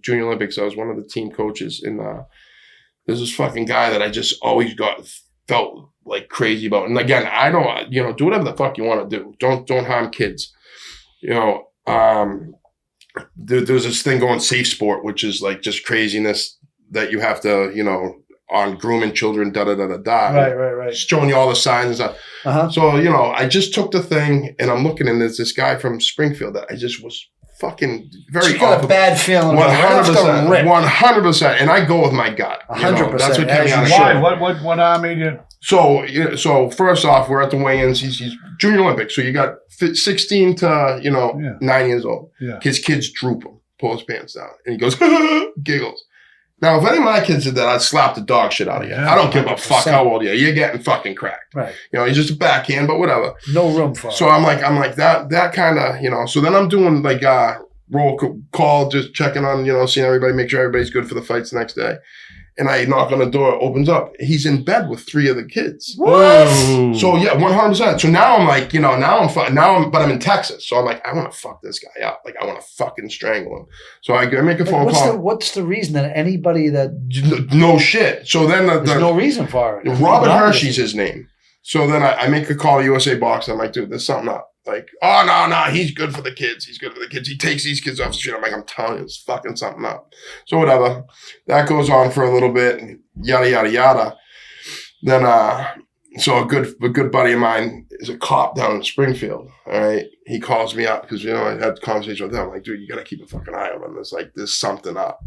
Junior Olympics. I was one of the team coaches, and there's this fucking guy that I just always felt like crazy about. And again, I don't, you know, do whatever the fuck you want to do. Don't harm kids. You know, there's this thing going Safe Sport, which is like just craziness that you have to, on grooming children, da da da da da. Right. Showing you all the signs and stuff. Uh-huh. So, I just took the thing and I'm looking and there's this guy from Springfield that I just was fucking very You got a bad feeling. 100%. 100%. And I go with my gut. 100%. That's what kept me out of Why? shit. What made you? So first off, we're at the weigh-ins. He's Junior Olympics. So you got 16 to, 9 years old. Yeah. His kids droop him, pull his pants down. And he goes, giggles. Now, if any of my kids did that, I'd slap the dog shit out of you. Yeah, I don't give a fuck 100%. how old you are. You're getting fucking cracked. Right. He's just a backhand, but whatever. No room for it. So I'm like that kind of, so then I'm doing like roll call, just checking on, seeing everybody, make sure everybody's good for the fights the next day. And I knock on the door, opens up. He's in bed with 3 of the kids. What? So yeah, 100%. So now I'm like, but I'm in Texas. So I'm like, I want to fuck this guy up. Like I want to fucking strangle him. So I make a phone call. What's the reason that anybody that No shit. So then there's no reason for it? Robert Hershey's his name. So then I make a call to USA Boxing. I'm like, dude, there's something up. Like, oh, no, he's good for the kids. He's good for the kids. He takes these kids off the street. I'm like, I'm telling you, it's fucking something up. So whatever. That goes on for a little bit, yada, yada, yada. Then, so a good buddy of mine is a cop down in Springfield, all right? He calls me up because, I had a conversation with him. I'm like, dude, you got to keep a fucking eye on him. There's something up.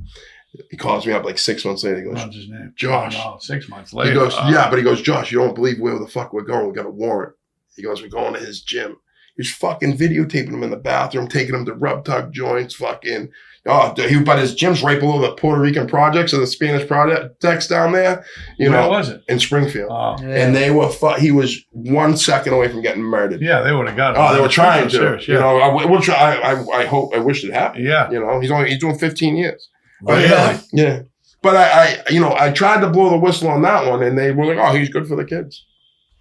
He calls me up like 6 months later. He goes, What's his name? Josh. Oh, no, 6 months later. He goes, but he goes, Josh, you don't believe where the fuck we're going. We got a warrant. He goes, we're going to his gym. He's fucking videotaping him in the bathroom, taking him to rub tug joints, fucking. But his gym's right below the Puerto Rican projects or the Spanish projects down there. Where was it? In Springfield. Oh. Yeah. And they were, he was 1 second away from getting murdered. Yeah, they would have got him. Oh, they were trying to. Serious, yeah. I wish it happened. Yeah. He's doing 15 years. But really? Yeah. But I tried to blow the whistle on that one and they were like, oh, he's good for the kids.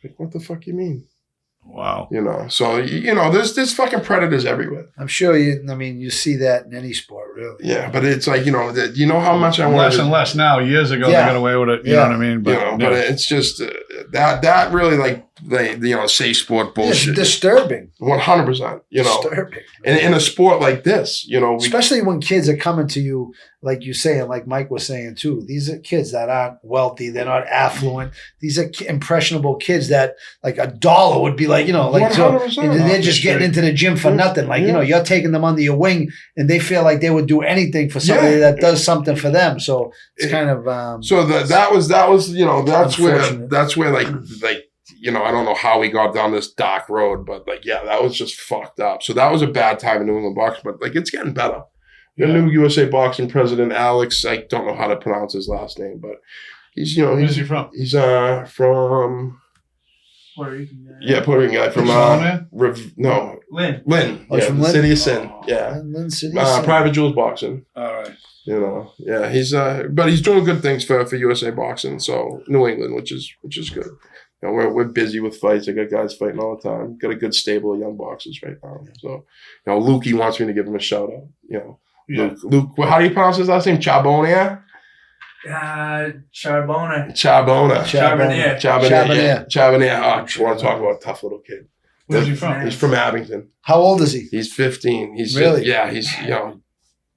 Like, what the fuck you mean? Wow. So, there's fucking predators everywhere. I'm sure you see that in any sport, really. Yeah, but it's like, how much I want Less and less now. Years ago, Yeah. they got away with it. You know what I mean? But, but it's just that really like, safe sport bullshit. It's disturbing. 100%, Disturbing. And in a sport like this, Especially when kids are coming to you, like you say, and like Mike was saying too, these are kids that aren't wealthy, they're not affluent. These are impressionable kids that like $1 would be like, so 100%. and they're just getting into the gym for nothing. Like, you're taking them under your wing and they feel like they would do anything for somebody that does something for them. So it's kind of so that was that's where like I don't know how we got down this dark road, but that was just fucked up. So that was a bad time in New England boxing, but it's getting better. The new USA Boxing president, Alex, I don't know how to pronounce his last name, but he's Where's he from? He's from Puerto Rican guy. Yeah, Puerto Rican guy from Lynn. Lynn. Oh, he's Yeah, from the Lynn? city of Sin. Oh. Yeah. Lynn City. Private Jewels Boxing. All right. Yeah, he's but he's doing good things for USA Boxing. So New England, which is good. We're busy with fights. I got guys fighting all the time. Got a good stable of young boxers right now. So Lukey wants me to give him a shout out. Yeah. Luke, how do you pronounce his last name? Charbonnier? Charbonnier. Charbonnier. Charbonnier. Oh, I want to talk about a tough little kid. Where's he from? He's from Abington. How old is he? He's 15. He's Really? he's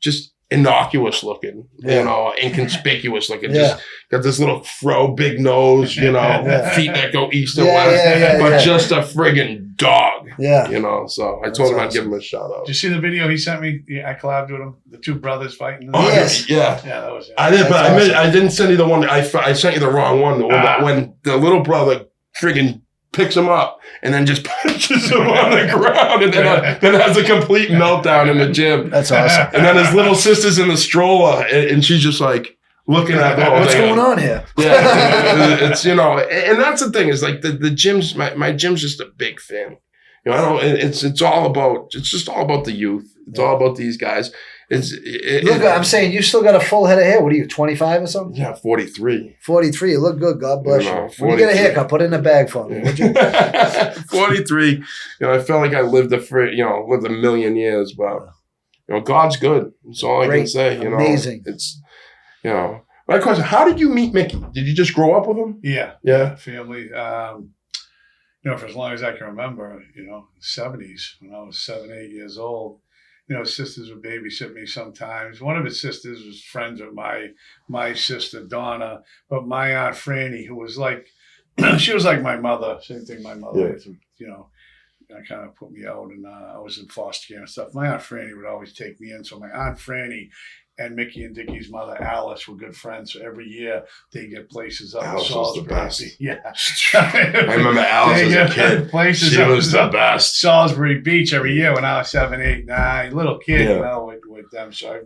just innocuous looking, inconspicuous looking. Yeah. Just got this little fro, big nose, feet that go east and west, but just a friggin' dog. Yeah. So I told him I'd give him a shout out. Did you see the video he sent me? I collabed with him. The 2 brothers fighting. Oh, Yes. Yeah. Yeah, that was it. I did, but That's awesome. I didn't send you the one. I sent you the wrong one. When the little brother friggin' picks him up and then just punches him on the ground and then has a complete meltdown in the gym. That's awesome. And then his little sister's in the stroller and she's just like looking at the whole What's thing. going on here? Yeah, it's and that's the thing is like the gym's my gym's just a big fan. It's just all about the youth. It's all about these guys. Look, I'm saying you still got a full head of hair. What are you, 25 or something? Yeah, 43. 43. You look good. God bless you. When you 43. get a haircut, put it in a bag for me, would you? 43. I felt like I lived lived a million years, but God's good. That's all I can say. Amazing. It's my question: how did you meet Mickey? Did you just grow up with him? Yeah. Yeah. Family. For as long as I can remember, 70s when I was 7, 8 years old. his sisters would babysit me sometimes. One of his sisters was friends with my sister Donna, but my Aunt Franny, who was like, she was like my mother. Same thing, my mother. Kind of put me out, and I was in foster care and stuff. My Aunt Franny would always take me in. So my Aunt Franny and Mickey and Dickie's mother, Alice, were good friends. So every year they get places up Alice in was the Salisbury. best. Yeah. I remember Alice as a kid. Places She up was the best. Salisbury Beach every year when I was 7, 8, 9, little kid, Yeah. with them. So I,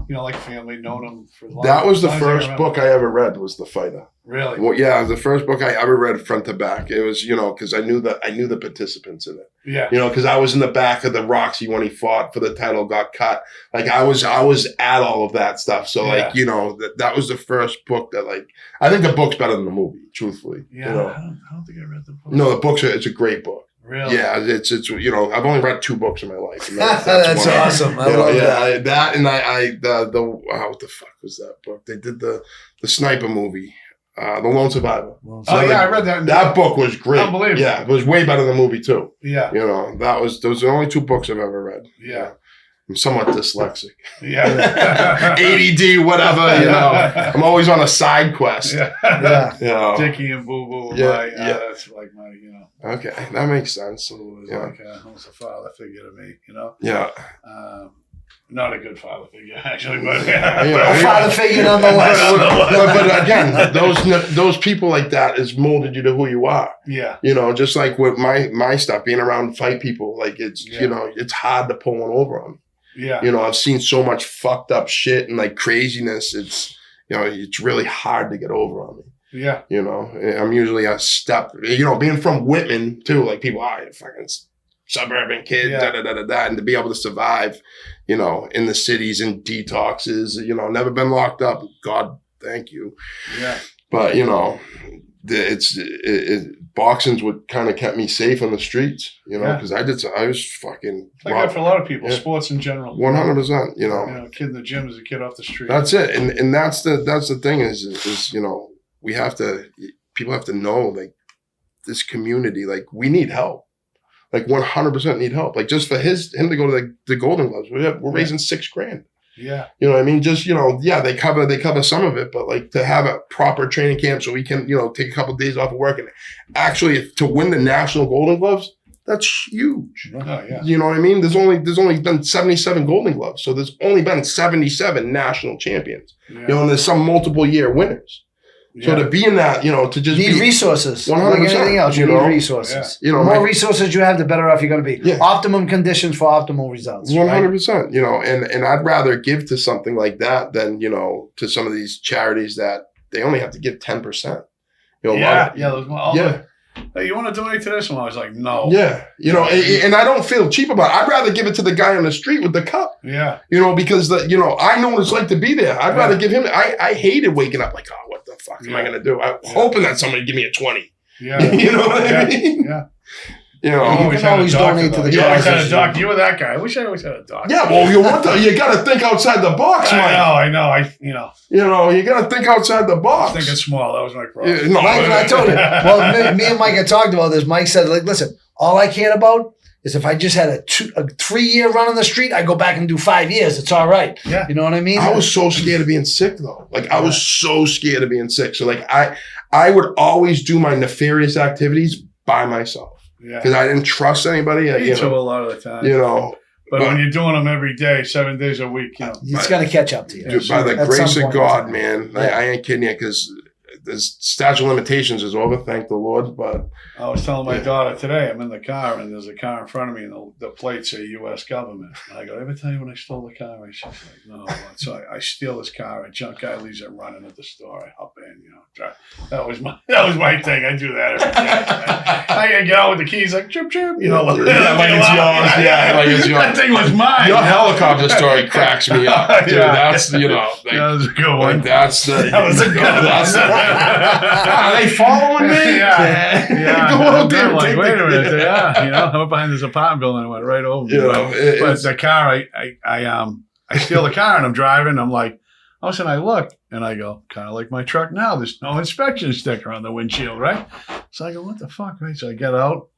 like family, known them for a long That was the time. first book I ever read, was The Fighter. Really? Well, yeah, the first book I ever read front to back. It was, because I knew the participants in it. Yeah. Because I was in the back of the Roxy when he fought for the title, got cut. Like I was at all of that stuff. So that was the first book that I think the book's better than the movie, truthfully. Yeah. I don't think I read the book. No, it's a great book. Really? Yeah, it's I've only read 2 books in my life. And that's That's one. awesome. I love that. That and what the fuck was that book? They did the sniper movie. The Lone Survivor. I read that. That book was great. Unbelievable. Yeah, it was way better than the movie too. Yeah. Those are the only 2 books I've ever read. Yeah. I'm somewhat dyslexic. Yeah. ADD, whatever, I'm always on a side quest. Yeah. Dickie and Boo Boo. That's like my, Okay, that makes sense. Boo was Yeah. like almost a father figure to me, Yeah. Not a good father figure, actually, but A father figure nonetheless. but again, those people like that has molded you to who you are. Yeah. Just like with my stuff, being around fight people, it's hard to pull one over on me. Yeah. I've seen so much fucked up shit and craziness. It's really hard to get over on me. Yeah. I'm usually a step. Being from Whitman too, people are fucking suburban kid, and to be able to survive, in the cities and detoxes, never been locked up. God, thank you. Yeah. But boxing's what kind of kept me safe on the streets, because I was fucking. Like that for a lot of people, sports in general. 100%, A kid in the gym is a kid off the street. That's it, and that's the thing is people have to know this community, we need help. 100% need help. Just for him to go to the Golden Gloves, we're raising $6,000. Yeah. You know what I mean? Just, they cover some of it, but to have a proper training camp so we can, take a couple of days off of work and actually to win the national Golden Gloves, that's huge. Oh, yeah. You know what I mean? There's only been 77 Golden Gloves. So there's only been 77 national champions, and there's some multiple year winners. So to be in that, to just need resources. 100%, like anything else, you need resources. Yeah. The more resources you have, the better off you're going to be. Yeah. Optimum conditions for optimal results. 100%. And I'd rather give to something like that than to some of these charities that they only have to give 10%. Hey, you want to donate to this one? I was like, no. Yeah. And I don't feel cheap about it. I'd rather give it to the guy on the street with the cup. Yeah. Because I know what it's like to be there. I'd rather give him. I hated waking up what the fuck am I going to do? I'm hoping that somebody give me a 20. Yeah. You know what I mean? Yeah. You can always donate to the You always had a causes. doctor. You were that guy. I wish I always had a doctor. Yeah, well, you got to think outside the box, Mike. I know. You got to think outside the box. Thinking small. That was my problem. Yeah, no, Mike, I told you. Well, me and Mike had talked about this. Mike said, listen, all I cared about is if I just had a 3-year run on the street, I go back and do 5 years. It's all right. Yeah. You know what I mean? I was so scared of being sick, though. I was so scared of being sick. So, I would always do my nefarious activities by myself. Yeah. Because I didn't trust anybody. Me too, a lot of the time. But when you're doing them every day, 7 days a week, it's going to catch up to you. Dude, by the At grace some of point in God, time. man. Yeah. I ain't kidding you, because the statute of limitations is over, thank the Lord. But I was telling my daughter today, I'm in the car and there's a car in front of me and the plates say U.S. government. And I go, ever tell you when I stole the car? And she's like, no. So I steal this car. A junk guy leaves it running at the store. I hop in, drive. That was my thing. I do that every day. I gotta get out with the keys like chirp chirp. like it's yours. Yeah, like it's yours. That thing was mine. Your helicopter story cracks me up, dude. That's that was a good one. that was a good one. Are they following me? Yeah. Go out there. I'm like, Take wait a the- minute. Yeah. I went behind this apartment building and went right over. But the car, I steal the car and I'm driving. I'm like, all of a sudden I look and I go, kind of like my truck now. There's no inspection sticker on the windshield, right? So I go, what the fuck, right? So I get out.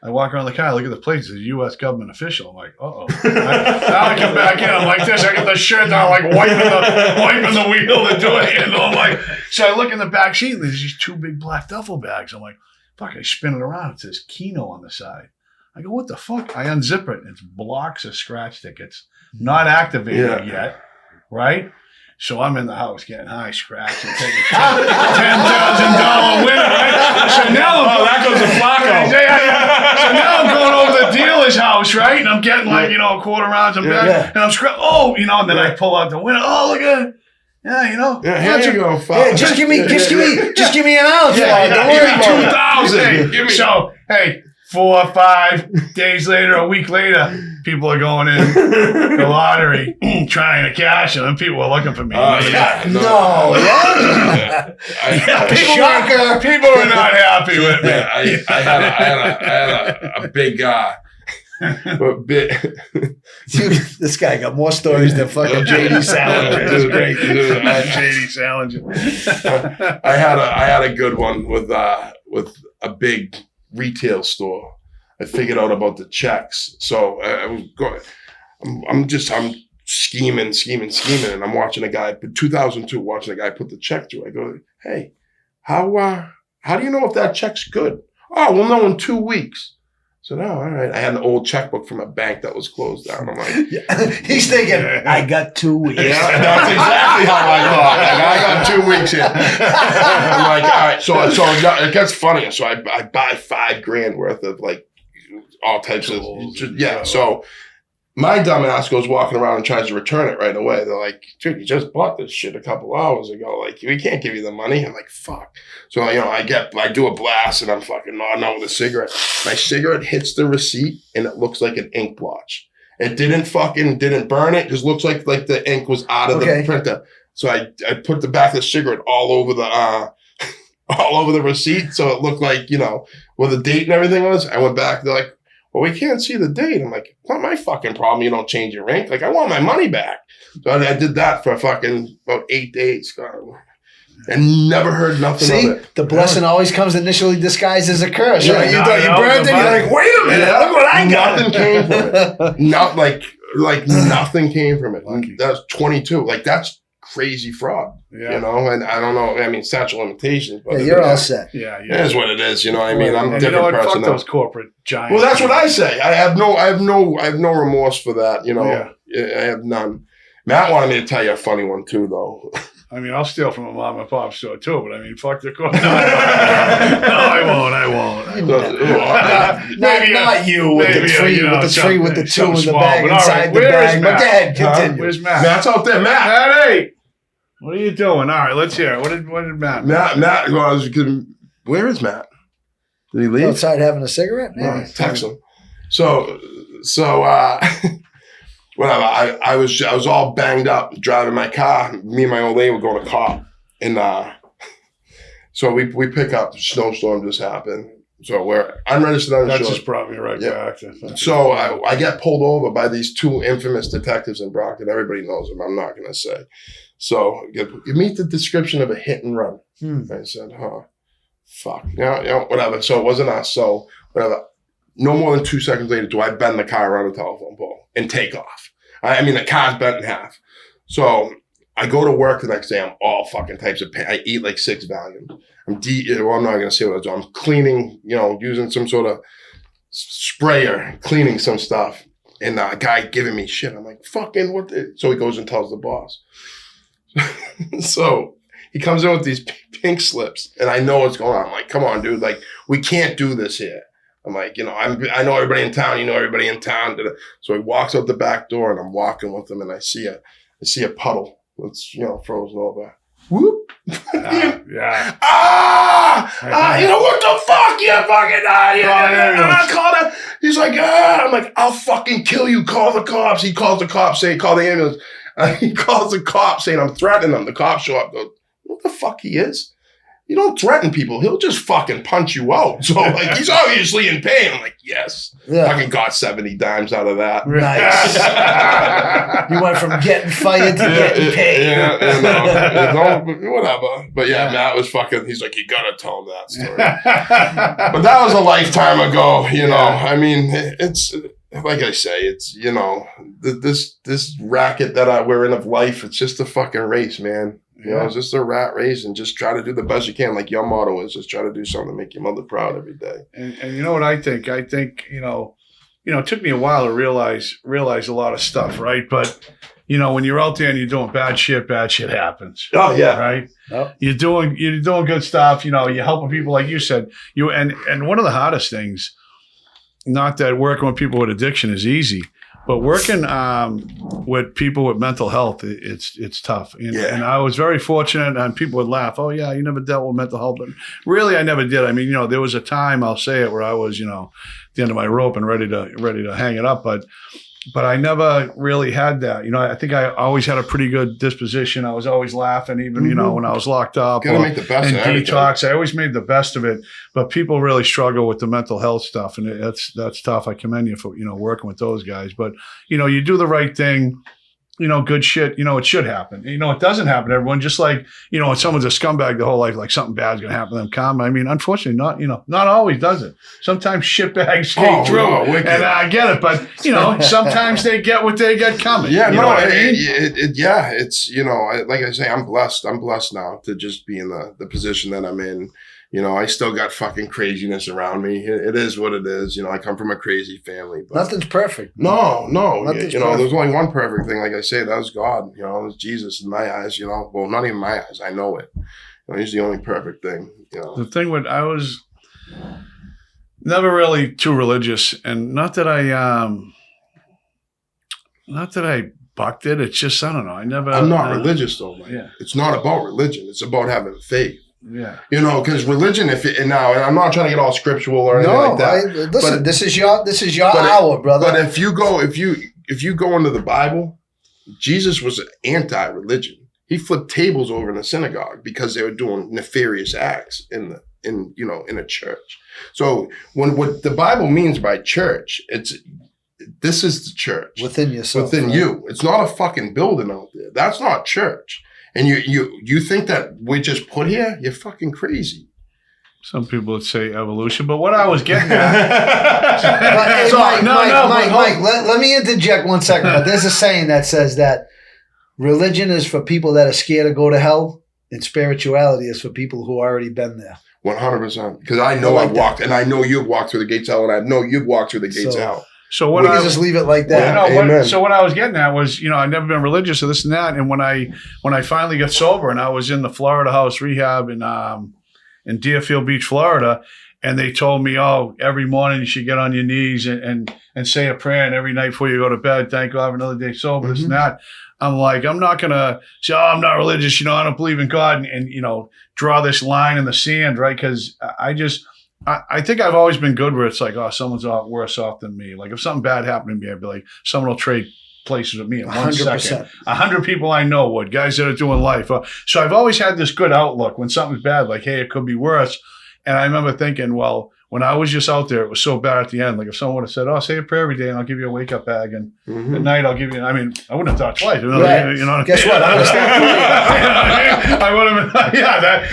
I walk around the car, I look at the plate, it says U.S. government official. I'm like, uh-oh. Now I come back in, I'm like this. I get the shirt down, like wiping the wheel to do it. And I'm like, so I look in the back seat, and there's these 2 big black duffel bags. I'm like, fuck, I spin it around. It says Keno on the side. I go, what the fuck? I unzip it. It's blocks of scratch tickets. Not activated yet, right? So I'm in the house getting high, scratching, taking $10,000 winner, right? So now that goes to Flacco. So now I'm going over the dealer's house, right? And I'm getting like, a quarter rounds of back, and I'm scratching. Oh, and then I pull out the winner. Oh, look at it. Yeah, here you go. Yeah, just give me an ounce. Don't worry about it. 2,000. So, hey, 4 or 5 days later, a week later, people are going in the lottery trying to cash them, and people are looking for me. Shocker. People are not happy with me. I had a big This guy got more stories than fucking JD Salinger. That's great. JD Salinger. I had a good one with a big retail store. I figured out about the checks. So I was going. I'm scheming, and I'm watching a guy. 2002, watching a guy put the check through. I go, hey, how do you know if that check's good? Oh, we'll know in 2 weeks. So no, all right. I had an old checkbook from a bank that was closed down. I'm like, he's thinking, I got 2 weeks. Yeah, that's exactly how I thought. I got 2 weeks here. I'm like, all right. So it gets funnier. So I buy $5,000 worth of like all types of So my dumb ass goes walking around and tries to return it right away. They're like, dude, you just bought this shit a couple hours ago. Like, we can't give you the money. I'm like, fuck. So, I do a blast and I'm fucking nodding out with a cigarette. My cigarette hits the receipt and it looks like an ink blotch. It didn't burn it. It just looks like the ink was out of the printer. So I put the back of the cigarette all over the receipt. So it looked like, where the date and everything was. I went back. They're like, well, we can't see the date. I'm like, it's not my fucking problem. You don't change your ink. Like, I want my money back. So I did that for fucking about 8 days. And never heard nothing of it. The blessing always comes initially disguised as a curse. Yeah, right? You thought you burned it. You're like, wait a minute. Look what I got. Nothing came from it. Not like nothing came from it. That was 22. Like, that's crazy fraud. Yeah. And I don't know. I mean, statute of limitations. But you're all set. Yeah. It is what it is. You know what I mean? I'm a different person. Fuck those corporate giants. Well, that's what I say. I have no remorse for that. I have none. Matt wanted me to tell you a funny one too, though. I mean, I'll steal from a mom and pop store too, but I mean, fuck the corporate. No, I won't. Not you with the tree, with the 2 in the bag but inside the bag. But go ahead, continue. Where's Matt? Matt's out there. Matt. Hey, what are you doing? All right, let's hear it. What did Matt? Matt. Where is Matt? Did he leave? Outside having a cigarette? Yeah. Text him. So. Whatever. I was all banged up driving my car. Me and my old lady were going to cop, and so we pick up. Snowstorm just happened, so we're unregistered uninsured. That's just brought me right back. So I get pulled over by these 2 infamous detectives in Brockton. Everybody knows them. I'm not going to say. So you meet the description of a hit and run. I said, fuck. Whatever. So it wasn't us. So whatever. No more than 2 seconds later do I bend the car around a telephone pole and take off. I mean, the car's bent in half. So I go to work the next day. I'm all fucking types of pain. I eat like 6 Valium. I'm not going to say what I do. I'm cleaning, using some sort of sprayer, cleaning some stuff. And a guy giving me shit. I'm like, fucking what? So he goes and tells the boss. So he comes in with these pink slips. And I know what's going on. I'm like, come on, dude. Like, we can't do this here. I'm like, I know everybody in town. You know everybody in town. So he walks out the back door, and I'm walking with him, and I see a puddle that's frozen over. Whoop! Yeah. What the fuck? You fucking call that. He's like, I'm like, I'll fucking kill you. Call the cops. He calls the cops, saying, call the ambulance. He calls the cops, saying I'm threatening them. The cops show up. Goes, what the fuck he is? you don't threaten people. He'll just fucking punch you out. So like, he's obviously in pain. I'm like, yes. Yeah. Fucking got 70 dimes out of that. Nice. You went from getting fired to getting paid. Whatever. But yeah, Matt was fucking, he's like, you gotta tell him that story. But that was a lifetime ago, you know. I mean, it's, like I say, it's, you know, this racket that we're in of life, it's just a fucking race, man. You know, it's just a rat race, and just try to do the best you can. Like your motto is, just try to do something to make your mother proud every day. And you know what I think? I think, you know, it took me a while to realize a lot of stuff, right? But, you know, when you're out there and you're doing bad shit happens. Oh yeah. Right? Yep. You're doing good stuff, you know, you're helping people, like you said. And one of the hardest things, not that working with people with addiction is easy, but working with people with mental health, it's tough. And I was very fortunate, and people would laugh, oh, yeah, you never dealt with mental health. But really, I never did. I mean, you know, there was a time, I'll say it, where I was, you know, at the end of my rope and ready to hang it up. But I never really had that. You know, I think I always had a pretty good disposition. I was always laughing, even, you know, when I was locked up. Gotta make the best of everything. Detox. I always made the best of it. But people really struggle with the mental health stuff. And that's tough. I commend you for, you know, working with those guys. But, you know, you do the right thing. You know, good shit, you know, it should happen. You know, it doesn't happen to everyone. Just like, you know, when someone's a scumbag the whole life, like something bad's going to happen to them. I mean, unfortunately, not always does it. Sometimes shitbags skate through. And I get it. But, you know, sometimes they get what they get coming. Yeah, you know what I mean? It's, you know, like I say, I'm blessed. I'm blessed now to just be in the position that I'm in. You know, I still got fucking craziness around me. It is what it is. You know, I come from a crazy family. But Nothing's perfect. No. Nothing's You know, perfect. there's only one perfect thing. Like I say, that was God. You know, it was Jesus in my eyes. You know, well, not even my eyes. I know it. You know, he's the only perfect thing. You know, The thing with, I was never really too religious, and not that I bucked it. It's just, I don't know. I'm not religious though. Like, Yeah. it's not about religion. It's about having faith. Yeah. You know, because religion, and I'm not trying to get all scriptural or anything like that. Listen, this is your but hour, brother. But if you go into the Bible, Jesus was anti-religion. He flipped tables over in the synagogue because they were doing nefarious acts in a church. So what the Bible means by church, this is the church within yourself, within right? you. It's not a fucking building out there. That's not church. And you think that we just put here? You're fucking crazy. Some people would say evolution, but what I was getting at. Mike, let me interject 1 second. But there's a saying that says that religion is for people that are scared to go to hell, and spirituality is for people who already been there. 100%. Because I know I've walked, and I know you've walked through the gates out, and I know you've walked through the gates out. So we can just leave it like that. So what I was getting at was, you know, I've never been religious or this and that. And when I finally got sober, and I was in the Florida House rehab in Deerfield Beach, Florida, and they told me, oh, every morning you should get on your knees and say a prayer, and every night before you go to bed, thank God for another day sober, this and that. I'm like, I'm not going to say, oh, I'm not religious, you know, I don't believe in God, and you know, draw this line in the sand, right? Because I think I've always been good where it's like, oh, someone's worse off than me. Like if something bad happened to me, I'd be like, someone will trade places with me in 1 second. 100 people I know would, guys that are doing life. So I've always had this good outlook when something's bad, like, hey, it could be worse. And I remember thinking, well, when I was just out there, it was so bad at the end. Like if someone would have said, oh, say a prayer every day and I'll give you a wake up bag. And at night I'll give you, I mean, I wouldn't have thought twice. You know, right. you know Guess what? I would have been,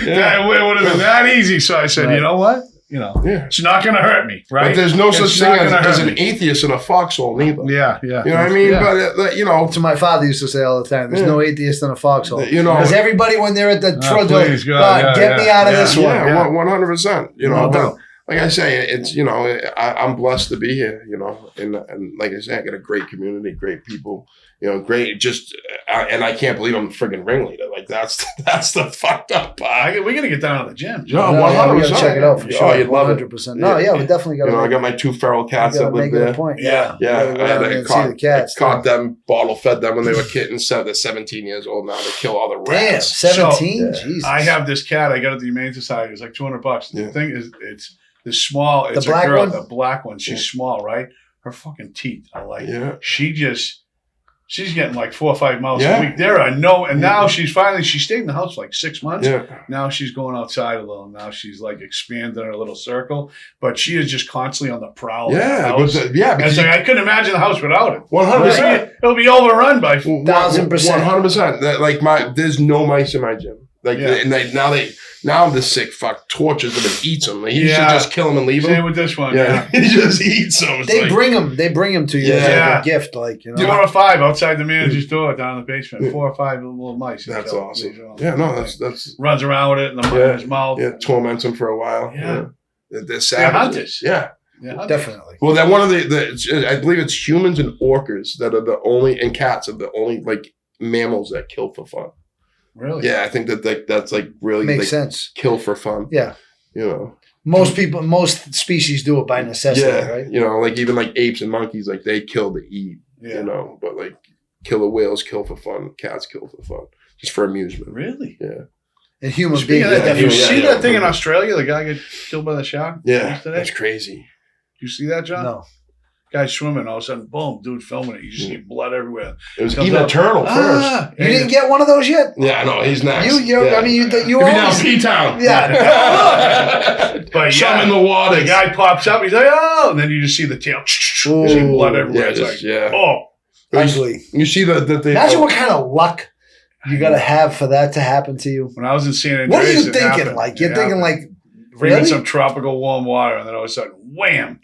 that would have been that easy. So I said, you know what? You know, it's not going to hurt me, right? But there's no such thing as an atheist in a foxhole neither. Yeah. You know what I mean? Yeah. But, you know. To my father used to say all the time, there's no atheist in a foxhole. You know. Because everybody, when they're at the please, God, get me out of this one. Yeah, 100%. You know, but like I say, it's, you know, I'm blessed to be here, you know. And like I say, I got a great community, great people. You know, great. Just and I can't believe I'm a friggin' ringleader. Like that's the fucked up part. We gotta get down to the gym. No, we 100%. gotta check it out for sure. Oh, you'd love it. 100%. No, yeah, we definitely gotta. You know, I got my 2 feral cats that live there. Point. Yeah. I see the cats. Caught them, bottle fed them when they were kittens. So they're 17 years old now. They kill all the rats. Damn, 17. So, Jesus. I have this cat. I got it at the Humane Society. It's like $200. The thing is, it's the small. It's the black a girl, one? the black one. She's small, right? Her fucking teeth are like. Yeah. She just. She's getting like 4 or 5 miles Yeah. a week. There are no, and now she stayed in the house for like 6 months. Yeah. Now she's going outside a little. Now she's like expanding her little circle, but she is just constantly on the prowl. Yeah, of the house. because I couldn't imagine the house without it. 100%. It'll be overrun by. 1,000%. 100%. Like there's no mice in my gym. Like Yeah. and now the sick fuck tortures them and eats them. Like, you should Yeah. just kill them and leave Same them. with this one. Yeah, he just eats them. It's They like- bring them to you as Yeah. like a gift, like, you know. 4 or 5 outside the manager's door down in the basement. 4 or 5 little mice. That's So, awesome. you know, Yeah, no, that's runs around with it in his mouth. yeah, torments them for a while. Yeah. They're They're savages. hunters. Yeah. Yeah, Definitely. Well, that one of I believe it's humans and orcas that are the only, and cats are the only like mammals that kill for fun. Really? Yeah, I think that's like really Makes like sense. kill for fun. Yeah. You know. Most species do it by necessity, Yeah. right? You know, like even like apes and monkeys, like they kill to eat. Yeah. You know, but like killer whales kill for fun, cats kill for fun, just for amusement. Really? Yeah. And human Speaking beings. of that, did you yeah, see yeah. that thing in Australia? The guy got killed by the shark? Yeah, Yesterday? that's crazy. Did you see that, John? No. Guy swimming, all of a sudden, boom, dude filming it. You just see blood everywhere. It was Comes even a up, turtle first. Ah, You didn't get one of those yet? Yeah, no, he's next. You yeah. I mean, you He'll be down always. P-Town. Yeah. But Some yeah, in the water. the guy pops up. He's like, oh, and then you just see the tail. You see blood everywhere. Yeah, It's just, like, yeah. oh, Ugly. You see that they Imagine what kind of luck you got to have for that to happen to you. when I was in San Andreas, What are you it thinking? happened. Like, you're It thinking, happened. like, Bring in really? some tropical warm water, and then all of a sudden, wham!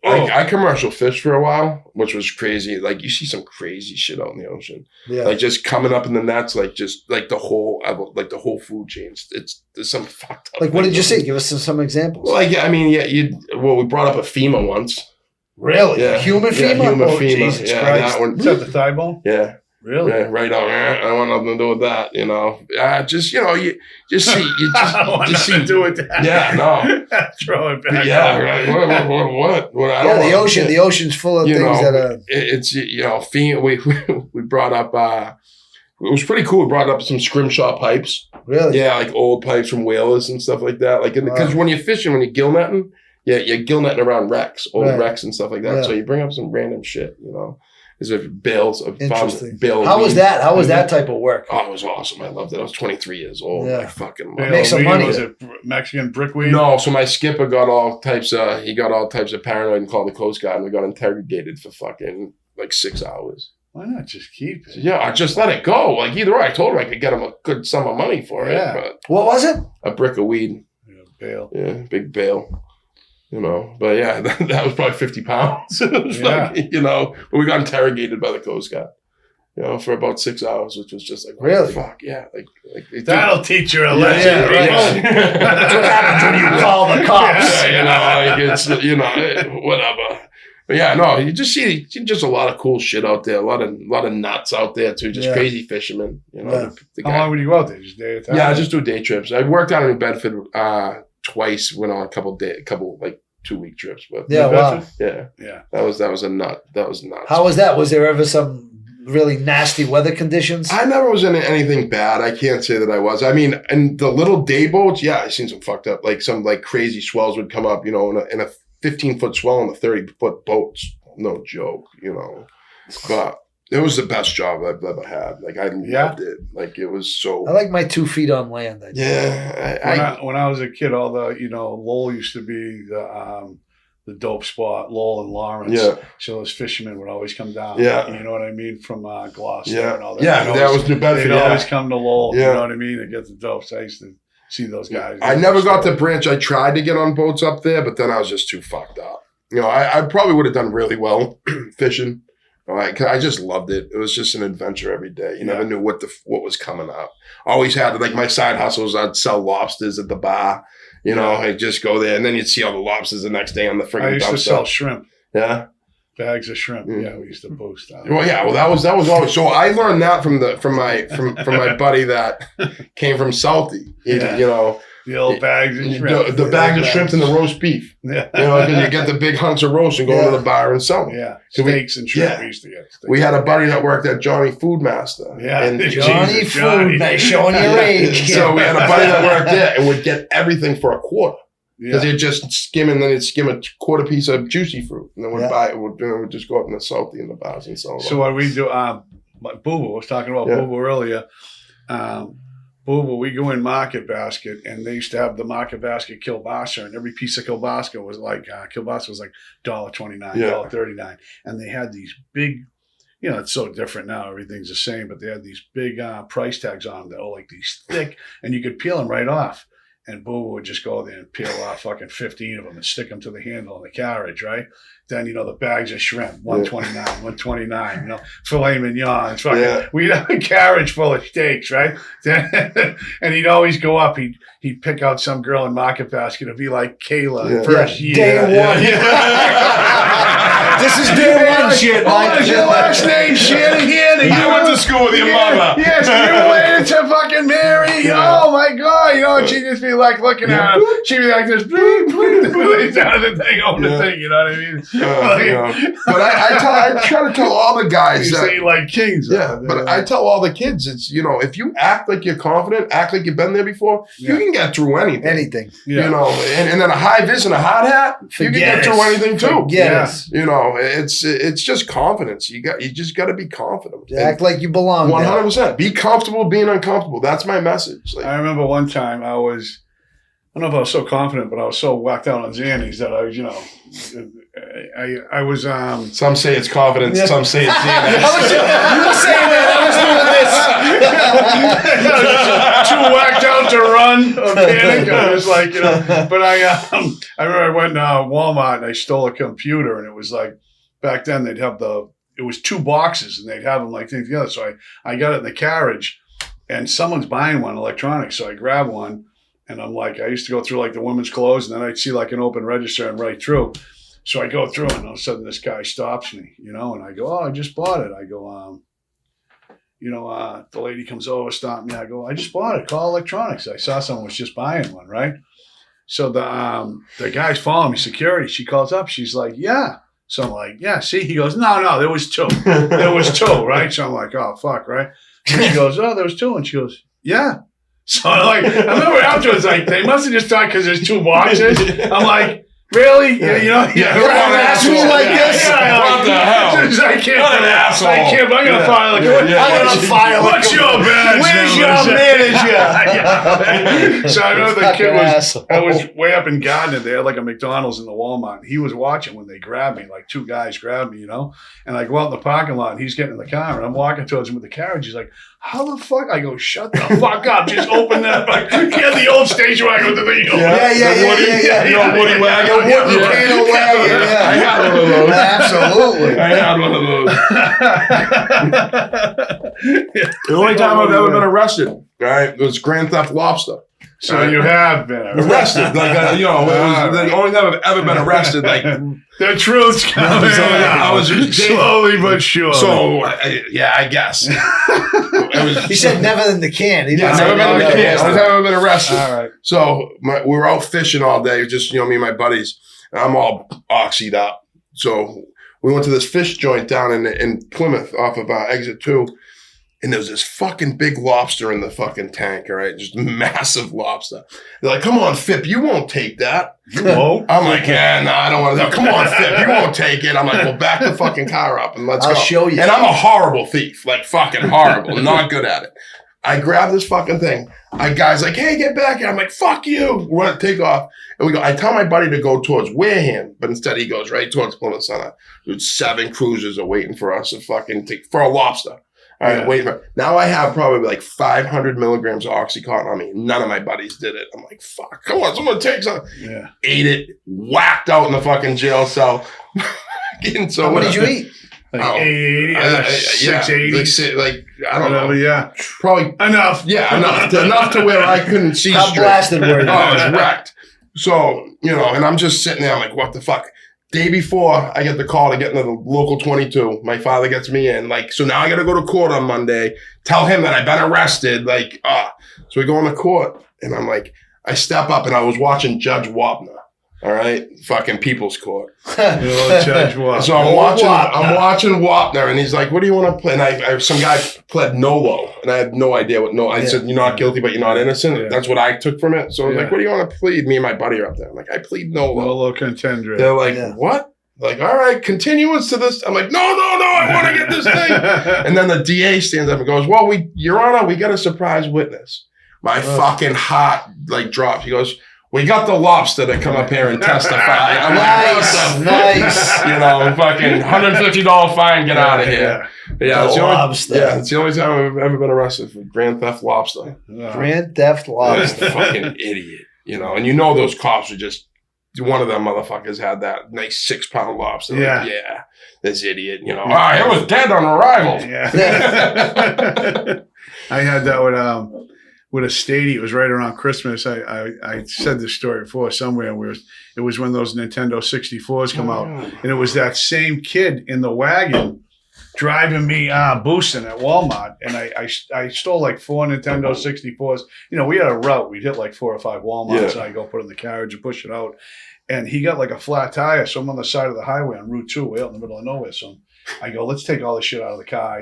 Oh. I commercial fished for a while, which was crazy. Like you see some crazy shit out in the ocean, Yeah. like just coming up in the nets, like just like the whole food chain. There's some fucked up. Like, what did you things. say? Give us some examples. Well, like I mean, we brought up a FEMA once. Really? Yeah, Human yeah, FEMA? human Oh, FEMA. Jesus Yeah, Christ. that one. Is that the thigh bone? Yeah, Really? yeah, right on. I don't want nothing to do with that. You know, just you just see, you just, I don't want just nothing see. to do with that. Yeah, no. Throw it back. Yeah, over. right. What? I Yeah, don't the want- ocean. The ocean's full of You things know, that are. It's FEMA. We brought up. It was pretty cool. We brought up some scrimshaw pipes. Really? Yeah, like old pipes from whalers and stuff like that. Like because Wow. when you're fishing, when you're gill netting, you're gill netting around wrecks, old Right. wrecks and stuff like that. Yeah. So you bring up some random shit, you know. There's a bales of Interesting. bale. of How was weed. that? How was that type of work? Oh, it was awesome. I loved it. I was 23 years old. Yeah. I fucking loved Bale Make of some weed, money. Was it Mexican brickweed? No, so my skipper got all types of paranoid and called the Coast Guard and we got interrogated for fucking like 6 hours. Why not just keep it? So, yeah, I just let it go. Like either way, I told her I could get him a good sum of money for Yeah. it, What was it? but a brick of weed, Yeah, bale. yeah, big bale, you know. But yeah, that was probably 50 pounds. It was Yeah. like, you know, but we got interrogated by the Coast Guard, you know, for about 6 hours, which was just like, what the Really? fuck, yeah, like they That'll teach you a Yeah, lesson. yeah, right? yeah. That's what happens when you call the cops. Yeah, you know, like it's whatever. But yeah, no, you just see just a lot of cool shit out there, a lot of nuts out there too, just Yeah. crazy fishermen. You know, Yeah. the How guy- long would you go out there? Just a day at a time? yeah, I just do day trips. I worked out in New Bedford twice. Went on a couple like 2-week trips, but Yeah, wow. yeah, Yeah. that was a nut. That was nuts. How was that? Was there ever some really nasty weather conditions? I never was in anything bad. I can't say that I was. I mean, and the little day boats, yeah, I seen some fucked up, like some like crazy swells would come up, you know, in a 15-foot swell on the 30-foot boats. No joke, you know. But it was the best job I've ever had. Like I loved it. Like it was so. I like my 2 feet on land. Yeah, When I was a kid, all the Lowell used to be the dope spot. Lowell and Lawrence. Yeah. So those fishermen would always come down. Yeah. You know what I mean, from Gloucester yeah, and all that. yeah. They'd That always- was New Bedford. They'd Yeah. always come to Lowell. Yeah. You know what I mean? To get the dope. So I used to see those guys. I never got the branch. I tried to get on boats up there, but then I was just too fucked up. You know, I probably would have done really well fishing. I just loved it. It was just an adventure every day. You never knew what was coming up. Always had like my side hustles. I'd sell lobsters at the bar. You know, I'd just go there, and then you'd see all the lobsters the next day on the friggin' I used to dumpster. sell shrimp. Yeah. Bags of shrimp. Mm. Yeah, we used to post. Well, yeah. Well, that was always. So I learned that from my buddy that came from Salty. Yeah. You know, the old bags of shrimp. the bags of shrimp and the roast beef. Yeah. You know, because you get the big hunks of roast and go to the bar and sell them. Yeah. So we- Steaks and shrimp. yeah. We used to get. Steaks. We had a buddy that worked at Johnny Foodmaster. Yeah. And Johnny Johnny. Food, nice showing your age. kid. so we had a buddy that worked there and would get everything for $25. Because they'd just skim and then they'd skim a quarter piece of juicy fruit. And then we'd buy it. We'd just go up in the salty in the bars and so on. So what we do, Boo Boo, I was talking about Boo Boo earlier. Boo Boo, we go in Market Basket, and they used to have the Market Basket kielbasa, and every piece of kielbasa was like $1.29, $1.39. And they had these big, it's so different now. Everything's the same, but they had these big price tags on them that were like these thick, and you could peel them right off. And Boo Boo would just go there and peel off fucking 15 of them and stick them to the handle in the carriage, right? Then, the bags of shrimp, $1.29, $1.29, filet mignon. It's fucking, we'd have a carriage full of steaks, right? And he'd always go up. He'd pick out some girl in Market Basket. It'd be like Kayla first year. Day one. This is day one shit, Mike. What is your last name, Shanahan? You went to school with your mother. Yes, you related to fucking Mary. Oh my God, she'd just be like looking at him. She'd be like this, please, out of the thing, on the thing. You know what I mean? But I try to tell all the guys you that, say like kings. But I tell all the kids, it's if you act like you're confident, act like you've been there before, you can get through anything. And then a high vis and a hard hat, you can get through anything too. It's just confidence. You just got to be confident. Act like you belong. 100%. Be comfortable being uncomfortable. That's my message. I remember one time I don't know if I was so confident, but I was so whacked out on Xannies that I was, I was. Some say it's confidence. Some say it's Xannies. You were saying that. I was doing this. Too whacked out to run or panic. I was like, But I remember I went to Walmart and I stole a computer, and it was like back then they'd have it was 2 boxes and they'd have them like things together. So I got it in the carriage, and someone's buying one electronic, so I grab one. And I'm like, I used to go through like the women's clothes, and then I'd see like an open register and right through. So I go through, and all of a sudden this guy stops me, and I go, oh, I just bought it. I go, the lady comes over, stopped me. I go, I just bought it. Call electronics. I saw someone was just buying one, right? So the guy's following me, security. She calls up. She's like, yeah. So I'm like, yeah, see? He goes, no, there was 2. There was 2, right? So I'm like, oh, fuck, right? And he goes, oh, there was 2. And she goes, yeah. So I remember afterwards, they must have just thought because there's 2 boxes. I'm like, really? You're asking me like this? What the hell? I can't. I'm going to file it. I'm going to file it. What's your badge? Where's your manager? So I remember the kid I was way up in Gardner. They had like a McDonald's in the Walmart. And he was watching when they grabbed me. Like 2 guys grabbed me, And I go out in the parking lot, and he's getting in the car, and I'm walking towards him with the carriage. He's like, how the fuck? I go, shut the fuck up. Just open that. He had the old station wagon with the thing. Yeah. Woody wagon. I had one of those. Absolutely. I had one of those. The only time I've ever been arrested, right, was Grand Theft Lobster. So you have been arrested. It was the only time I've ever been arrested. The truth's coming out. I was slowly but surely. So, I guess. He said never in the can. He didn't I've never been in the can. I've never been arrested. All right. So we were out fishing all day, just, me and my buddies. And I'm all oxyed up. So we went to this fish joint down in Plymouth off of exit 2. And there was this fucking big lobster in the fucking tank, all right? Just massive lobster. They're like, come on, Phipp, you won't take that. You won't? I'm like, no, I don't want to. Come on, Phipp, you won't take it. I'm like, well, back the fucking car up and let's go. I'll show you. And I'm a horrible thief, like fucking horrible, not good at it. I grab this fucking thing. Guy's like, hey, get back here. I'm like, fuck you. We're going to take off. And we go, I tell my buddy to go towards Wareham, but instead he goes right towards Plymouth Center. Dude, 7 cruisers are waiting for us to fucking for a lobster. All right, wait a minute. Now I have probably like 500 milligrams of Oxycontin on me. None of my buddies did it. I'm like, fuck, come on, someone take some. Yeah. Ate it, whacked out in the fucking jail cell. So what did you eat? Like 680. Like, I don't know. Yeah. Probably enough. Yeah, enough to where I couldn't see How straight. blasted were you? Oh, I was wrecked. So, and I'm just sitting there, I'm like, what the fuck? Day before I get the call to get into the local 22, my father gets me in. So now I got to go to court on Monday, tell him that I've been arrested. So we go into court, and I'm like, I step up, and I was watching Judge Wapner. All right, fucking People's Court. Judge Wapner. So I'm watching Wapner, and he's like, "What do you want to play?" And I some guy pled Nolo, and I had no idea what I said, "You're not guilty, but you're not innocent." Yeah. That's what I took from it. So I was like, "What do you want to plead?" Me and my buddy are up there. I'm like, "I plead Nolo." Nolo contender. They're like, "What?" Like, all right, continuance to this. I'm like, no, I want to get this thing. And then the DA stands up and goes, "Well, Your Honor, we got a surprise witness." My fucking heart like drops. He goes, "We got the lobster to come up here and testify." I'm like, nice. You know, fucking $150 fine, get out of here. Yeah, it's it's the only time I've ever been arrested for grand theft lobster. Grand theft lobster. Fucking idiot. You know, and you know those cops are just, one of them motherfuckers had that nice 6-pound lobster. Yeah. Like, this idiot, you know, it was dead on arrival. Yeah. I had that with a Stady. It was right around Christmas. I said this story before somewhere where it was when those Nintendo 64s come out. And it was that same kid in the wagon driving me boosting at Walmart. And I stole like 4 Nintendo 64s. You know, we had a route. We'd hit like 4 or 5 Walmarts. And I go put it in the carriage and push it out. And he got like a flat tire. So I'm on the side of the highway on Route 2, way out in the middle of nowhere. So I go, let's take all this shit out of the car.